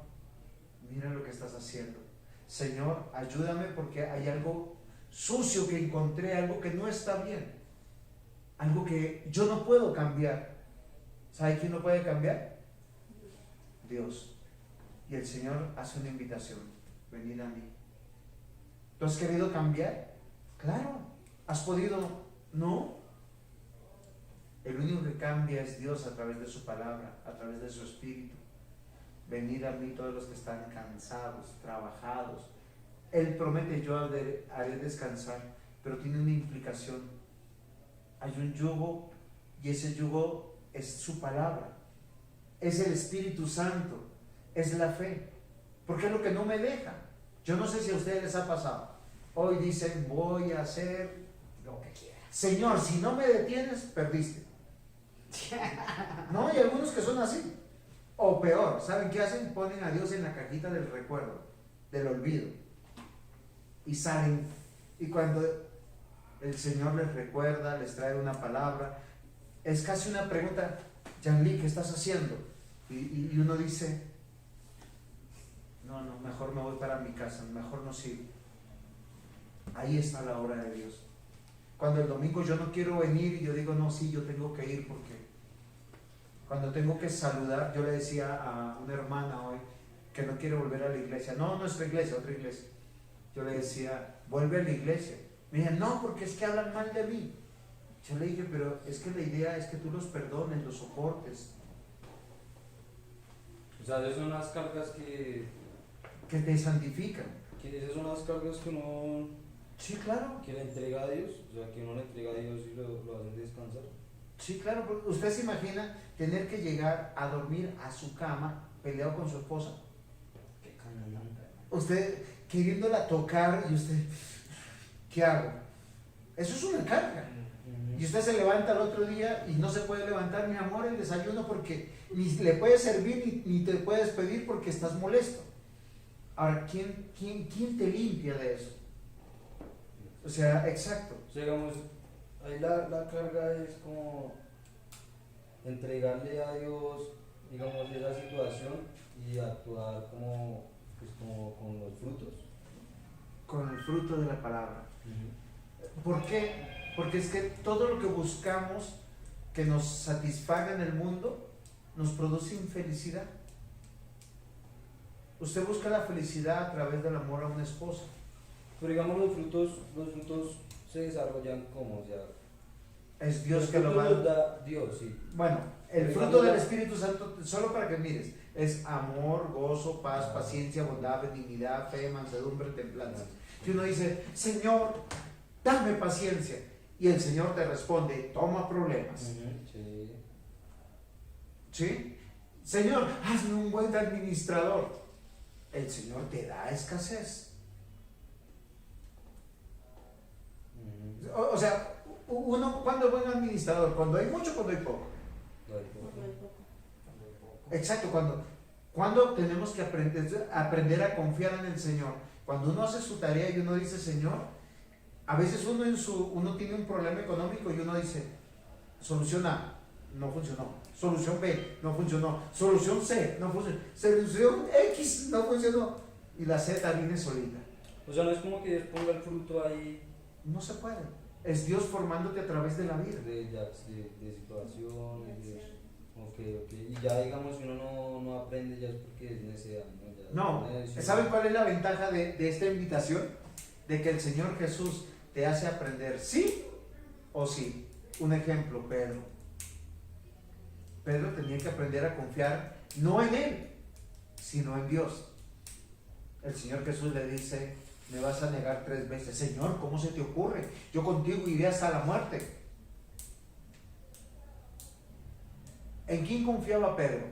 mira lo que estás haciendo. Señor, ayúdame porque hay algo sucio que encontré, algo que no está bien, algo que yo no puedo cambiar. ¿Sabe quién no puede cambiar? Dios. Y el Señor hace una invitación, venid a mí. ¿Tú has querido cambiar? Claro. ¿Has podido? No. El único que cambia es Dios a través de su palabra, a través de su espíritu. Venid a mí todos los que están cansados, trabajados. Él promete, yo haré descansar, pero tiene una implicación. Hay un yugo y ese yugo es su palabra, es el Espíritu Santo, es la fe, porque es lo que no me deja. Yo no sé si a ustedes les ha pasado. Hoy dicen, voy a hacer lo que quiera. Señor, si no me detienes, perdiste. No, hay algunos que son así. O peor, ¿saben qué hacen? Ponen a Dios en la cajita del recuerdo, del olvido. Y salen. Y cuando el Señor les recuerda, les trae una palabra, es casi una pregunta, Janly, ¿qué estás haciendo? Y uno dice, no, mejor me voy para mi casa, mejor no sigo. Ahí está la obra de Dios. Cuando el domingo yo no quiero venir y yo digo, no, sí, yo tengo que ir porque cuando tengo que saludar, yo le decía a una hermana hoy que no quiere volver a la iglesia, no, nuestra iglesia, otra iglesia. Yo le decía, vuelve a la iglesia. Me decían, no, porque es que hablan mal de mí. Yo le dije, pero es que la idea es que tú los perdones, los soportes. O sea, esas son las cargas que te santifican. esas son las cargas que uno Sí, claro. que le entrega a Dios, o sea, que uno le entrega a Dios y lo hacen descansar. Sí, claro, porque usted se imagina tener que llegar a dormir a su cama peleado con su esposa. Qué caminante. Usted queriéndola tocar y usted, ¿qué hago? Eso es una carga. Y usted se levanta el otro día y no se puede levantar, mi amor, el desayuno porque ni le puedes servir ni te puedes pedir porque estás molesto. Ahora, ¿quién te limpia de eso? O sea, exacto. O sea, digamos, ahí la carga es como entregarle a Dios, digamos, esa situación y actuar como con los frutos. Con el fruto de la palabra. ¿Por qué? Porque es que todo lo que buscamos que nos satisfaga en el mundo nos produce infelicidad. Usted busca la felicidad a través del amor a una esposa. Pero digamos, los frutos se desarrollan como, o sea, Es Dios Los que lo frutos los manda. da Dios, sí. Bueno, el Pero fruto del digamos- Espíritu Santo, solo para que mires, es amor, gozo, paz, paciencia, bondad, benignidad, fe, mansedumbre, templanza. Si uno dice, Señor, dame paciencia, y el Señor te responde, toma problemas. Sí. ¿Sí? Señor, hazme un buen administrador. El Señor te da escasez. O sea, uno, ¿cuándo es buen administrador? ¿Cuando hay mucho o cuando hay poco? Exacto, cuando tenemos que aprender a confiar en el Señor. Cuando uno hace su tarea y uno dice, Señor, a veces uno tiene un problema económico y uno dice, solución A, no funcionó. Solución B, no funcionó. Solución C, no funcionó. Solución X, no funcionó. Y la Z viene solita. O sea, no es como que Dios ponga el fruto ahí No se puede. Es Dios formándote a través de la vida. de situaciones, ok. Y ya digamos, si uno no aprende, ya es porque es necesidad, ¿no? No, ¿saben cuál es la ventaja de esta invitación? De que el Señor Jesús te hace aprender sí o sí. Un ejemplo, Pedro. Pedro tenía que aprender a confiar no en él, sino en Dios. El Señor Jesús le dice, me vas a negar 3 veces. Señor, ¿cómo se te ocurre? Yo contigo iré hasta la muerte. ¿En quién confiaba Pedro?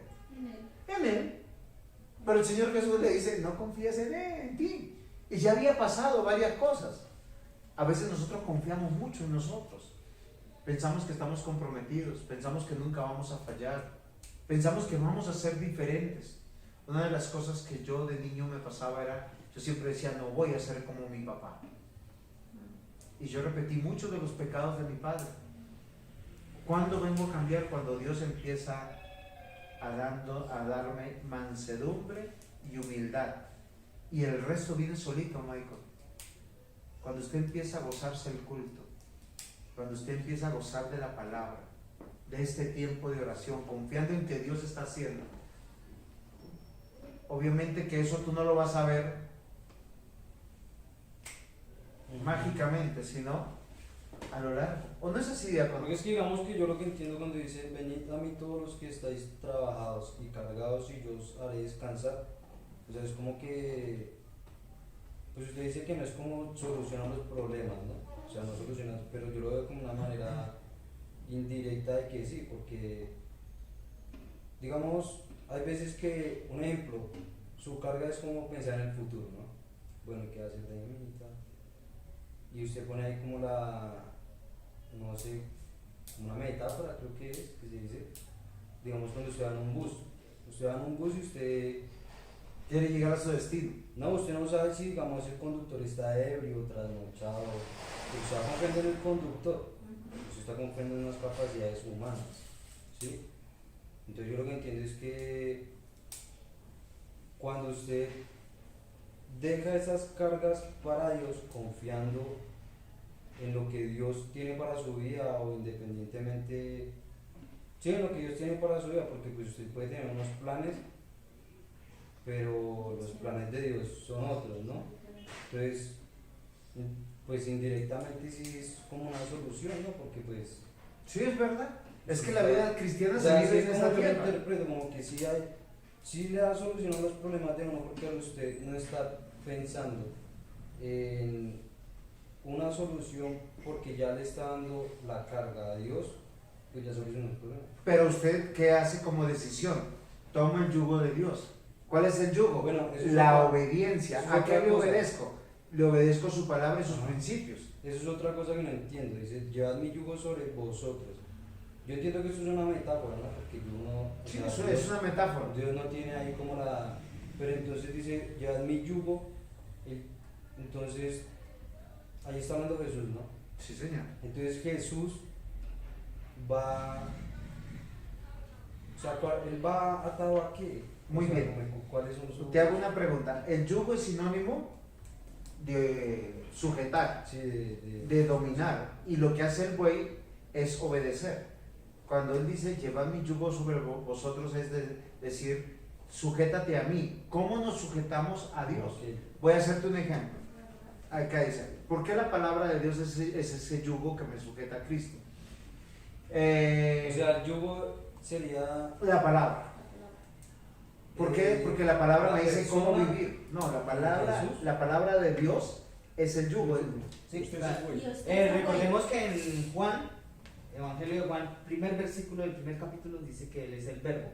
En él. Pero el Señor Jesús le dice, no confíes en él, en ti. Y ya había pasado varias cosas. A veces nosotros confiamos mucho en nosotros. Pensamos que estamos comprometidos, pensamos que nunca vamos a fallar, pensamos que vamos a ser diferentes. Una de las cosas que yo de niño me pasaba era, yo siempre decía, no voy a ser como mi papá. Y yo repetí muchos de los pecados de mi padre. ¿Cuándo vengo a cambiar? Cuando Dios empieza a darme mansedumbre y humildad. Y el resto viene solito, Michael. Cuando usted empieza a gozarse el culto, cuando usted empieza a gozar de la palabra, de este tiempo de oración, confiando en que Dios está haciendo. Obviamente que eso tú no lo vas a ver mágicamente, sino a lo largo. ¿O no es así, diácono? Porque es que digamos que yo lo que entiendo cuando dice, venid a mí todos los que estáis trabajados y cargados y yo os haré descansar. O sea, es como que, pues usted dice que no es como solucionar los problemas, ¿no? O sea, no solucionar, pero yo lo veo como una manera indirecta de que sí, porque, digamos, hay veces que, un ejemplo, su carga es como pensar en el futuro, ¿no? Bueno, ¿qué va a hacer de mí y tal? Y usted pone ahí como no sé, como una metáfora, creo que se dice, digamos cuando usted va en un bus. Usted va en un bus y usted Quiere llegar a su destino. no, usted no sabe si, digamos, el conductor está ebrio, trasnochado, usted está confiando en el conductor, usted está confiando en las capacidades humanas, ¿sí? Entonces yo lo que entiendo es que cuando usted deja esas cargas para Dios, confiando en lo que Dios tiene para su vida o independientemente, sí, en lo que Dios tiene para su vida, porque pues usted puede tener unos planes, pero los planes de Dios son otros, ¿no? Entonces, pues indirectamente sí es como una solución, ¿no? Porque pues... Sí, es verdad. Es que la vida cristiana o se sea, vive sí en es esta como yo lo tierra. interpreto, como que sí le da solución a los problemas de uno, porque usted no está pensando en una solución porque ya le está dando la carga a Dios, pues ya solucionó el problema. Pero usted, ¿qué hace como decisión? Toma el yugo de Dios. ¿Cuál es el yugo? Bueno, eso es la otra- obediencia. eso es ¿A otra qué le cosa. obedezco? Le obedezco su palabra y sus Ajá. principios. Eso es otra cosa que no entiendo. Dice, llevad mi yugo sobre vosotros. Yo entiendo que eso es una metáfora, ¿no? Porque uno, o Sí, sea, eso Dios- es una metáfora. Dios no tiene ahí como la... Pero entonces dice, llevad mi yugo. Entonces, ahí está hablando Jesús, ¿no? Sí, señor. Entonces Jesús va... O sea, ¿él va atado a qué? Muy O sea, bien. ¿cuáles son sus...? Te hago una pregunta. El yugo es sinónimo de sujetar, Sí, de dominar. Y lo que hace el buey es obedecer. Cuando él dice, llevad mi yugo sobre vosotros, es decir, sujétate a mí. ¿Cómo nos sujetamos a Dios? Ok. Voy a hacerte un ejemplo. Acá dice, ¿por qué la palabra de Dios es ese yugo que me sujeta a Cristo? Eh, O sea, el yugo sería. la palabra. ¿Por qué? Porque la palabra la me dice cómo persona vivir. No, Jesús. la palabra de Dios es el yugo. Sí, Usted claro. se fue. Y usted Recordemos que en Juan, Evangelio de Juan, primer versículo del primer capítulo dice que Él es el verbo,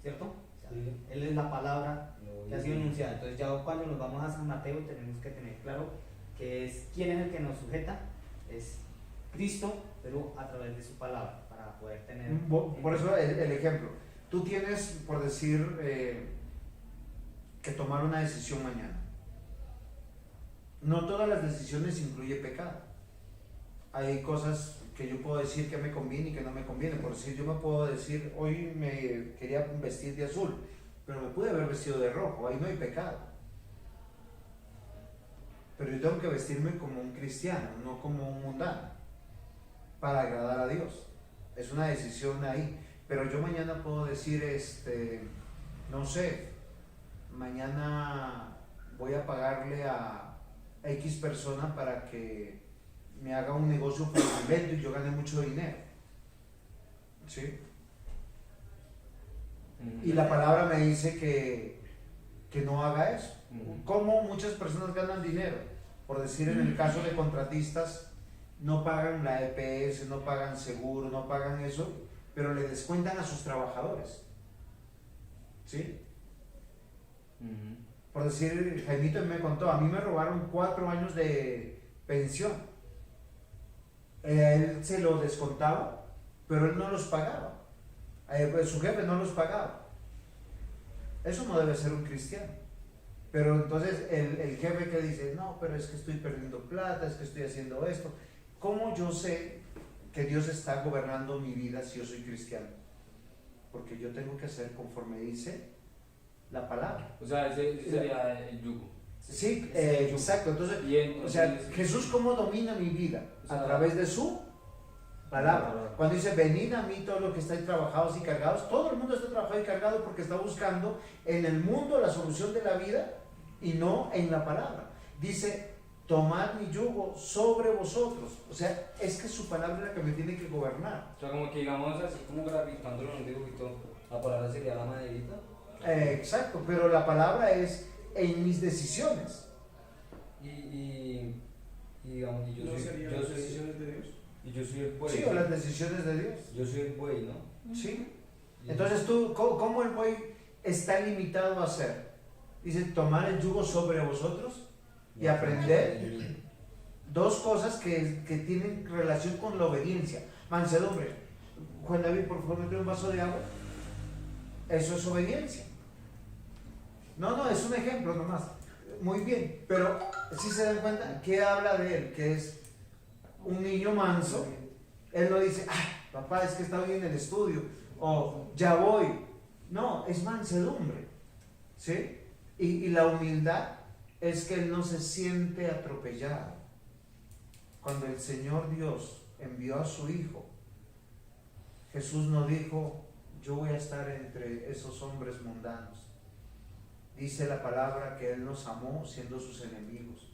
¿cierto? O sea, Sí. Él es la palabra que ha sido anunciada. Entonces ya cuando nos vamos a San Mateo tenemos que tener claro que es quién es el que nos sujeta, es Cristo, pero a través de su palabra, para poder tener... Por eso el ejemplo. Tú tienes, por decir, que tomar una decisión mañana. No todas las decisiones incluye pecado. Hay cosas que yo puedo decir que me conviene y que no me conviene. Por decir, yo me puedo decir, hoy me quería vestir de azul, pero me pude haber vestido de rojo, ahí no hay pecado. Pero yo tengo que vestirme como un cristiano, no como un mundano, para agradar a Dios. Es una decisión ahí. Pero yo mañana puedo decir, no sé, mañana voy a pagarle a X persona para que me haga un negocio fraudulento y yo gane mucho dinero. ¿Sí? Y la palabra me dice que no haga eso. ¿Cómo muchas personas ganan dinero? Por decir, en el caso de contratistas, no pagan la EPS, no pagan seguro, no pagan eso, pero le descuentan a sus trabajadores. ¿Sí? Por decir, Jaimito me contó, a mí me robaron 4 años de pensión. Él se lo descontaba, pero él no los pagaba. Pues su jefe no los pagaba. Eso no debe ser un cristiano. Pero entonces el jefe que dice, no, pero es que estoy perdiendo plata, es que estoy haciendo esto. ¿Cómo yo sé que Dios está gobernando mi vida si yo soy cristiano? Porque yo tengo que hacer conforme dice la palabra. O sea, ese sería el yugo. Sí, el yugo. exacto. Entonces, Y entonces, o sea, Jesús cómo domina mi vida O sea, a través de su palabra. palabra. Cuando dice, venid a mí todos los que estáis trabajados y cargados, todo el mundo está trabajado y cargado porque está buscando en el mundo la solución de la vida y no en la palabra. Dice, tomad mi yugo sobre vosotros. O sea, es que su palabra es la que me tiene que gobernar. O sea, como que digamos así, como graficándolo en un dibujito, la palabra sería la maderita. Exacto, pero la palabra es en mis decisiones. Y digamos, y yo ¿No soy, serían yo las soy, decisiones de Dios? y yo soy el buey. Sí, o las decisiones de Dios. Yo soy el buey, ¿no? Sí. Entonces tú, ¿cómo el buey está limitado a hacer? Dice, tomar el yugo sobre vosotros y aprender. Dos cosas que tienen relación con la obediencia. Mansedumbre. Juan David, por favor, me trae un vaso de agua. Eso es obediencia. No, es un ejemplo nomás. Muy bien, pero si se dan cuenta, ¿qué habla de él? Que es un niño manso. Él no dice, ay, papá, es que está hoy en el estudio, o ya voy. No, es mansedumbre. ¿Sí? Y la humildad es que él no se siente atropellado. Cuando el Señor Dios envió a su Hijo, Jesús no dijo, yo voy a estar entre esos hombres mundanos. Dice la palabra que Él nos amó siendo sus enemigos.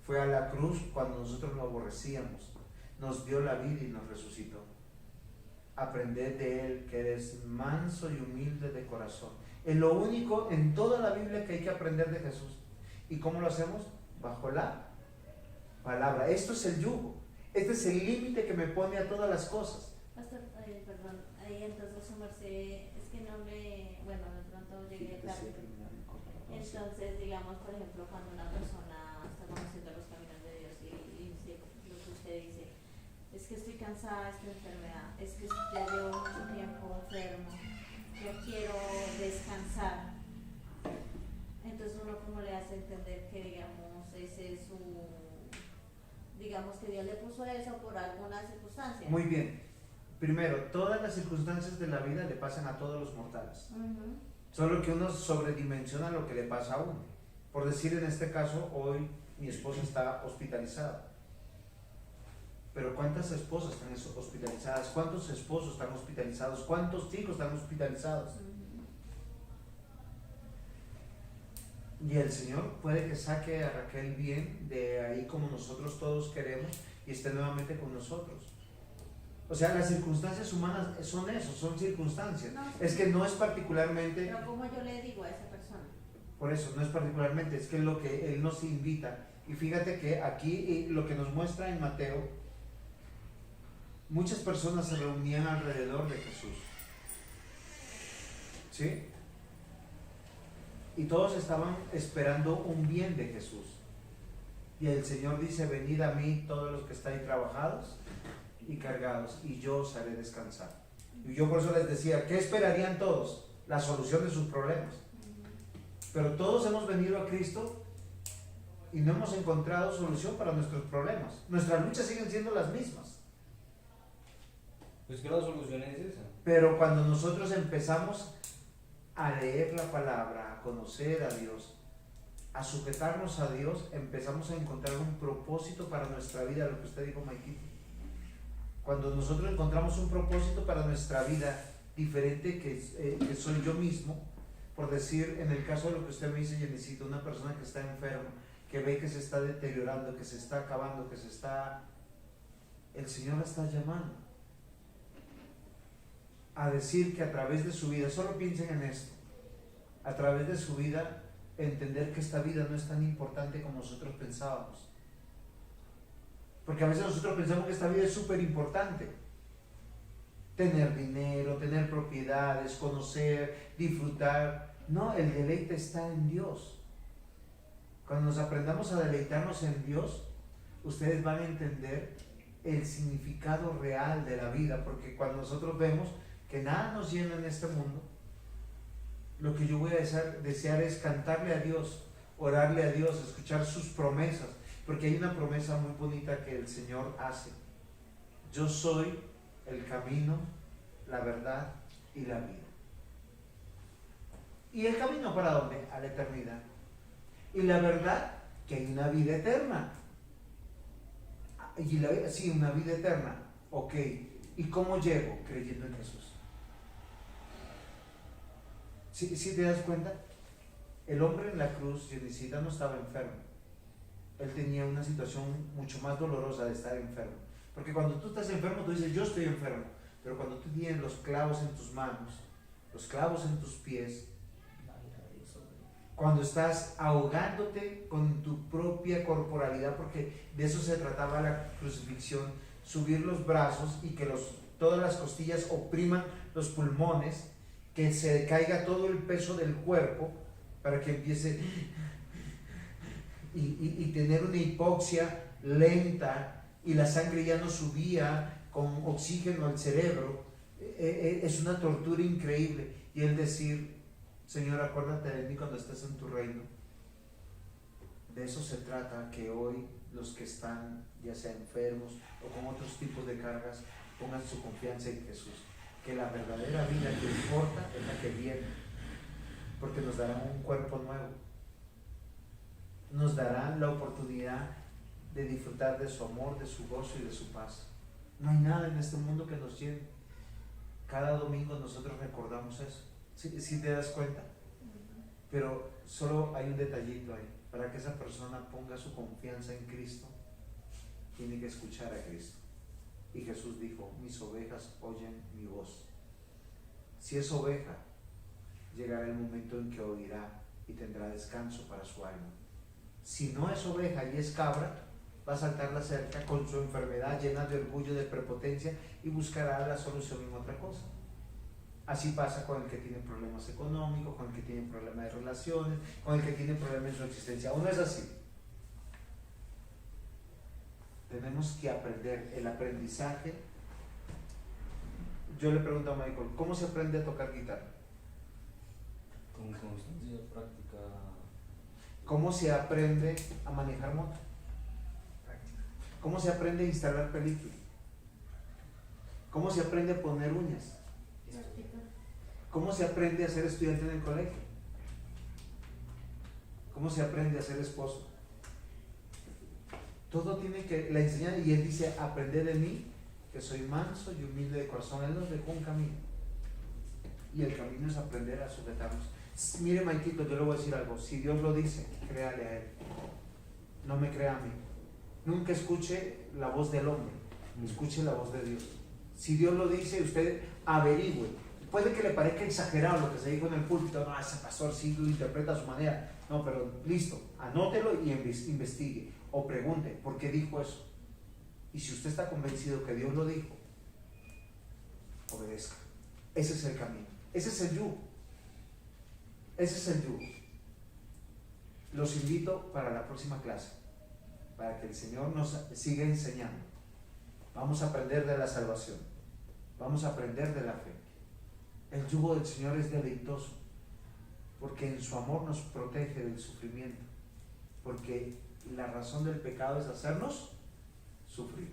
Fue a la cruz cuando nosotros lo aborrecíamos. Nos dio la vida y nos resucitó. Aprended de Él que eres manso y humilde de corazón. Es lo único en toda la Biblia que hay que aprender de Jesús. ¿Y cómo lo hacemos? Bajo la palabra. Esto es el yugo. Este es el límite que me pone a todas las cosas. Pastor, perdón, ahí entonces su merced, es que no me, bueno, de pronto llegué tarde. Entonces, digamos, por ejemplo, cuando una persona está conociendo los caminos de Dios y lo que usted dice, es que estoy cansada de esta enfermedad, es que ya llevo mucho tiempo enfermo, yo quiero descansar. Entonces uno como le hace entender que, digamos, ese es su, digamos que Dios le puso eso por alguna circunstancia. Muy bien. Primero, todas las circunstancias de la vida le pasan a todos los mortales. Solo que uno sobredimensiona lo que le pasa a uno. Por decir, en este caso, hoy mi esposa está hospitalizada. Pero ¿cuántas esposas están hospitalizadas? ¿Cuántos esposos están hospitalizados? ¿Cuántos hijos están hospitalizados? Y el Señor puede que saque a Raquel bien de ahí como nosotros todos queremos y esté nuevamente con nosotros. O sea, las circunstancias humanas son eso, son circunstancias. No, Es que no es particularmente, pero como yo le digo a esa persona, por eso, no es particularmente, es que es lo que Él nos invita. Y fíjate que aquí lo que nos muestra en Mateo, muchas personas se reunían alrededor de Jesús. ¿Sí? Y todos estaban esperando un bien de Jesús. Y el Señor dice, venid a mí todos los que estáis trabajados y cargados, y yo os haré descansar. Y yo por eso les decía, ¿qué esperarían todos? La solución de sus problemas. Pero todos hemos venido a Cristo y no hemos encontrado solución para nuestros problemas. Nuestras luchas siguen siendo las mismas. Pues que la solución es esa. Pero cuando nosotros empezamos a leer la palabra, a conocer a Dios, a sujetarnos a Dios, empezamos a encontrar un propósito para nuestra vida, lo que usted dijo, Maikito. Cuando nosotros encontramos un propósito para nuestra vida diferente que soy yo mismo, por decir, en el caso de lo que usted me dice, yo necesito una persona que está enferma, que ve que se está deteriorando, que se está acabando, el Señor la está llamando a decir que a través de su vida, solo piensen en esto, a través de su vida, entender que esta vida no es tan importante como nosotros pensábamos. Porque a veces nosotros pensamos que esta vida es súper importante. Tener dinero, tener propiedades, conocer, disfrutar. No, el deleite está en Dios. Cuando nos aprendamos a deleitarnos en Dios, ustedes van a entender el significado real de la vida, porque cuando nosotros vemos que nada nos llena en este mundo, lo que yo voy a desear es cantarle a Dios, orarle a Dios, escuchar sus promesas, porque hay una promesa muy bonita que el Señor hace. Yo soy el camino, la verdad y la vida. ¿Y el camino para dónde? A la eternidad. Y la verdad, que hay una vida eterna. Sí, una vida eterna. Ok. ¿Y cómo llego? Creyendo en Jesús. ¿Sí te das cuenta? El hombre en la cruz, Genesita, no estaba enfermo. Él tenía una situación mucho más dolorosa de estar enfermo. Porque cuando tú estás enfermo, tú dices, yo estoy enfermo. Pero cuando tú tienes los clavos en tus manos, los clavos en tus pies, cuando estás ahogándote con tu propia corporalidad, porque de eso se trataba la crucifixión, subir los brazos y que todas las costillas opriman los pulmones, que se caiga todo el peso del cuerpo para que empiece y tener una hipoxia lenta y la sangre ya no subía con oxígeno al cerebro. Es una tortura increíble. Y él decir, Señor, acuérdate de mí cuando estés en tu reino. De eso se trata, que hoy los que están ya sea enfermos o con otros tipos de cargas pongan su confianza en Jesús, que la verdadera vida que importa es la que viene, porque nos dará un cuerpo nuevo, nos dará la oportunidad de disfrutar de su amor, de su gozo y de su paz. No hay nada en este mundo que nos llene. Cada domingo nosotros recordamos eso. ¿Sí te das cuenta? Pero solo hay un detallito ahí. Para que esa persona ponga su confianza en Cristo, tiene que escuchar a Cristo. Y Jesús dijo, mis ovejas oyen mi voz. Si es oveja, llegará el momento en que oirá y tendrá descanso para su alma. Si no es oveja y es cabra, va a saltar la cerca con su enfermedad llena de orgullo, de prepotencia, y buscará la solución en otra cosa. Así pasa con el que tiene problemas económicos, con el que tiene problemas de relaciones, con el que tiene problemas en su existencia. Aún no es así. Tenemos que aprender. El aprendizaje. Yo le pregunto a Michael, ¿cómo se aprende a tocar guitarra? Con constancia, práctica. ¿Cómo se aprende a manejar moto? ¿Cómo se aprende a instalar película? ¿Cómo se aprende a poner uñas? ¿Cómo se aprende a ser estudiante en el colegio? ¿Cómo se aprende a ser esposo? Todo tiene que la enseñar, y él dice, aprended de mí, que soy manso y humilde de corazón. Él nos dejó un camino, y el camino es aprender a sujetarnos. Mire, Maikito, yo le voy a decir algo. Si Dios lo dice, créale a él, no me crea a mí. Nunca escuche la voz del hombre, escuche la voz de Dios. Si Dios lo dice, usted averigüe. Puede que le parezca exagerado lo que se dijo en el púlpito, no, ese pastor sí lo interpreta a su manera. No, pero listo, anótelo y investigue. O pregunte, ¿por qué dijo eso? Y si usted está convencido que Dios lo dijo, obedezca. Ese es el camino. Ese es el yugo. Ese es el yugo. Los invito para la próxima clase, para que el Señor nos siga enseñando. Vamos a aprender de la salvación. Vamos a aprender de la fe. El yugo del Señor es deleitoso, porque en su amor nos protege del sufrimiento, porque la razón del pecado es hacernos sufrir.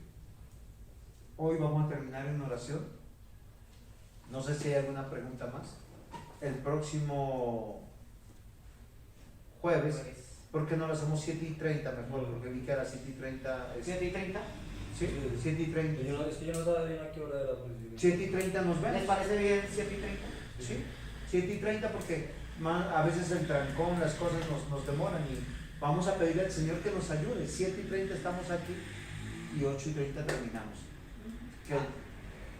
Hoy vamos a terminar en oración. No sé si hay alguna pregunta más. El próximo jueves, ¿por qué no lo hacemos 7:30 mejor? Porque vi que era 7:30. 7:30. Sí, 7:30. Es que yo no sabía bien a qué hora era. Pues, 7:30 nos ¿Les vemos. parece bien 7:30? Sí, 7:30 porque a veces el trancón, las cosas nos demoran y vamos a pedirle al Señor que nos ayude. 7:30 estamos aquí y 8:30 terminamos. ¿Qué?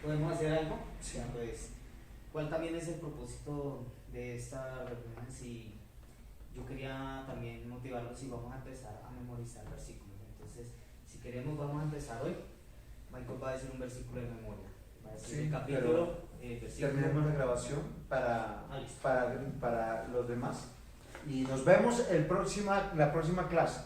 ¿Podemos hacer algo? Sí. Pues, ¿cuál también es el propósito de esta reunión? Si yo quería también motivarlos y vamos a empezar a memorizar versículos. Entonces, si queremos, vamos a empezar hoy. Michael va a decir un versículo de memoria. Va a decir Sí, el capítulo, versículo. Terminemos la grabación Ah, listo. para los demás y nos vemos la próxima clase.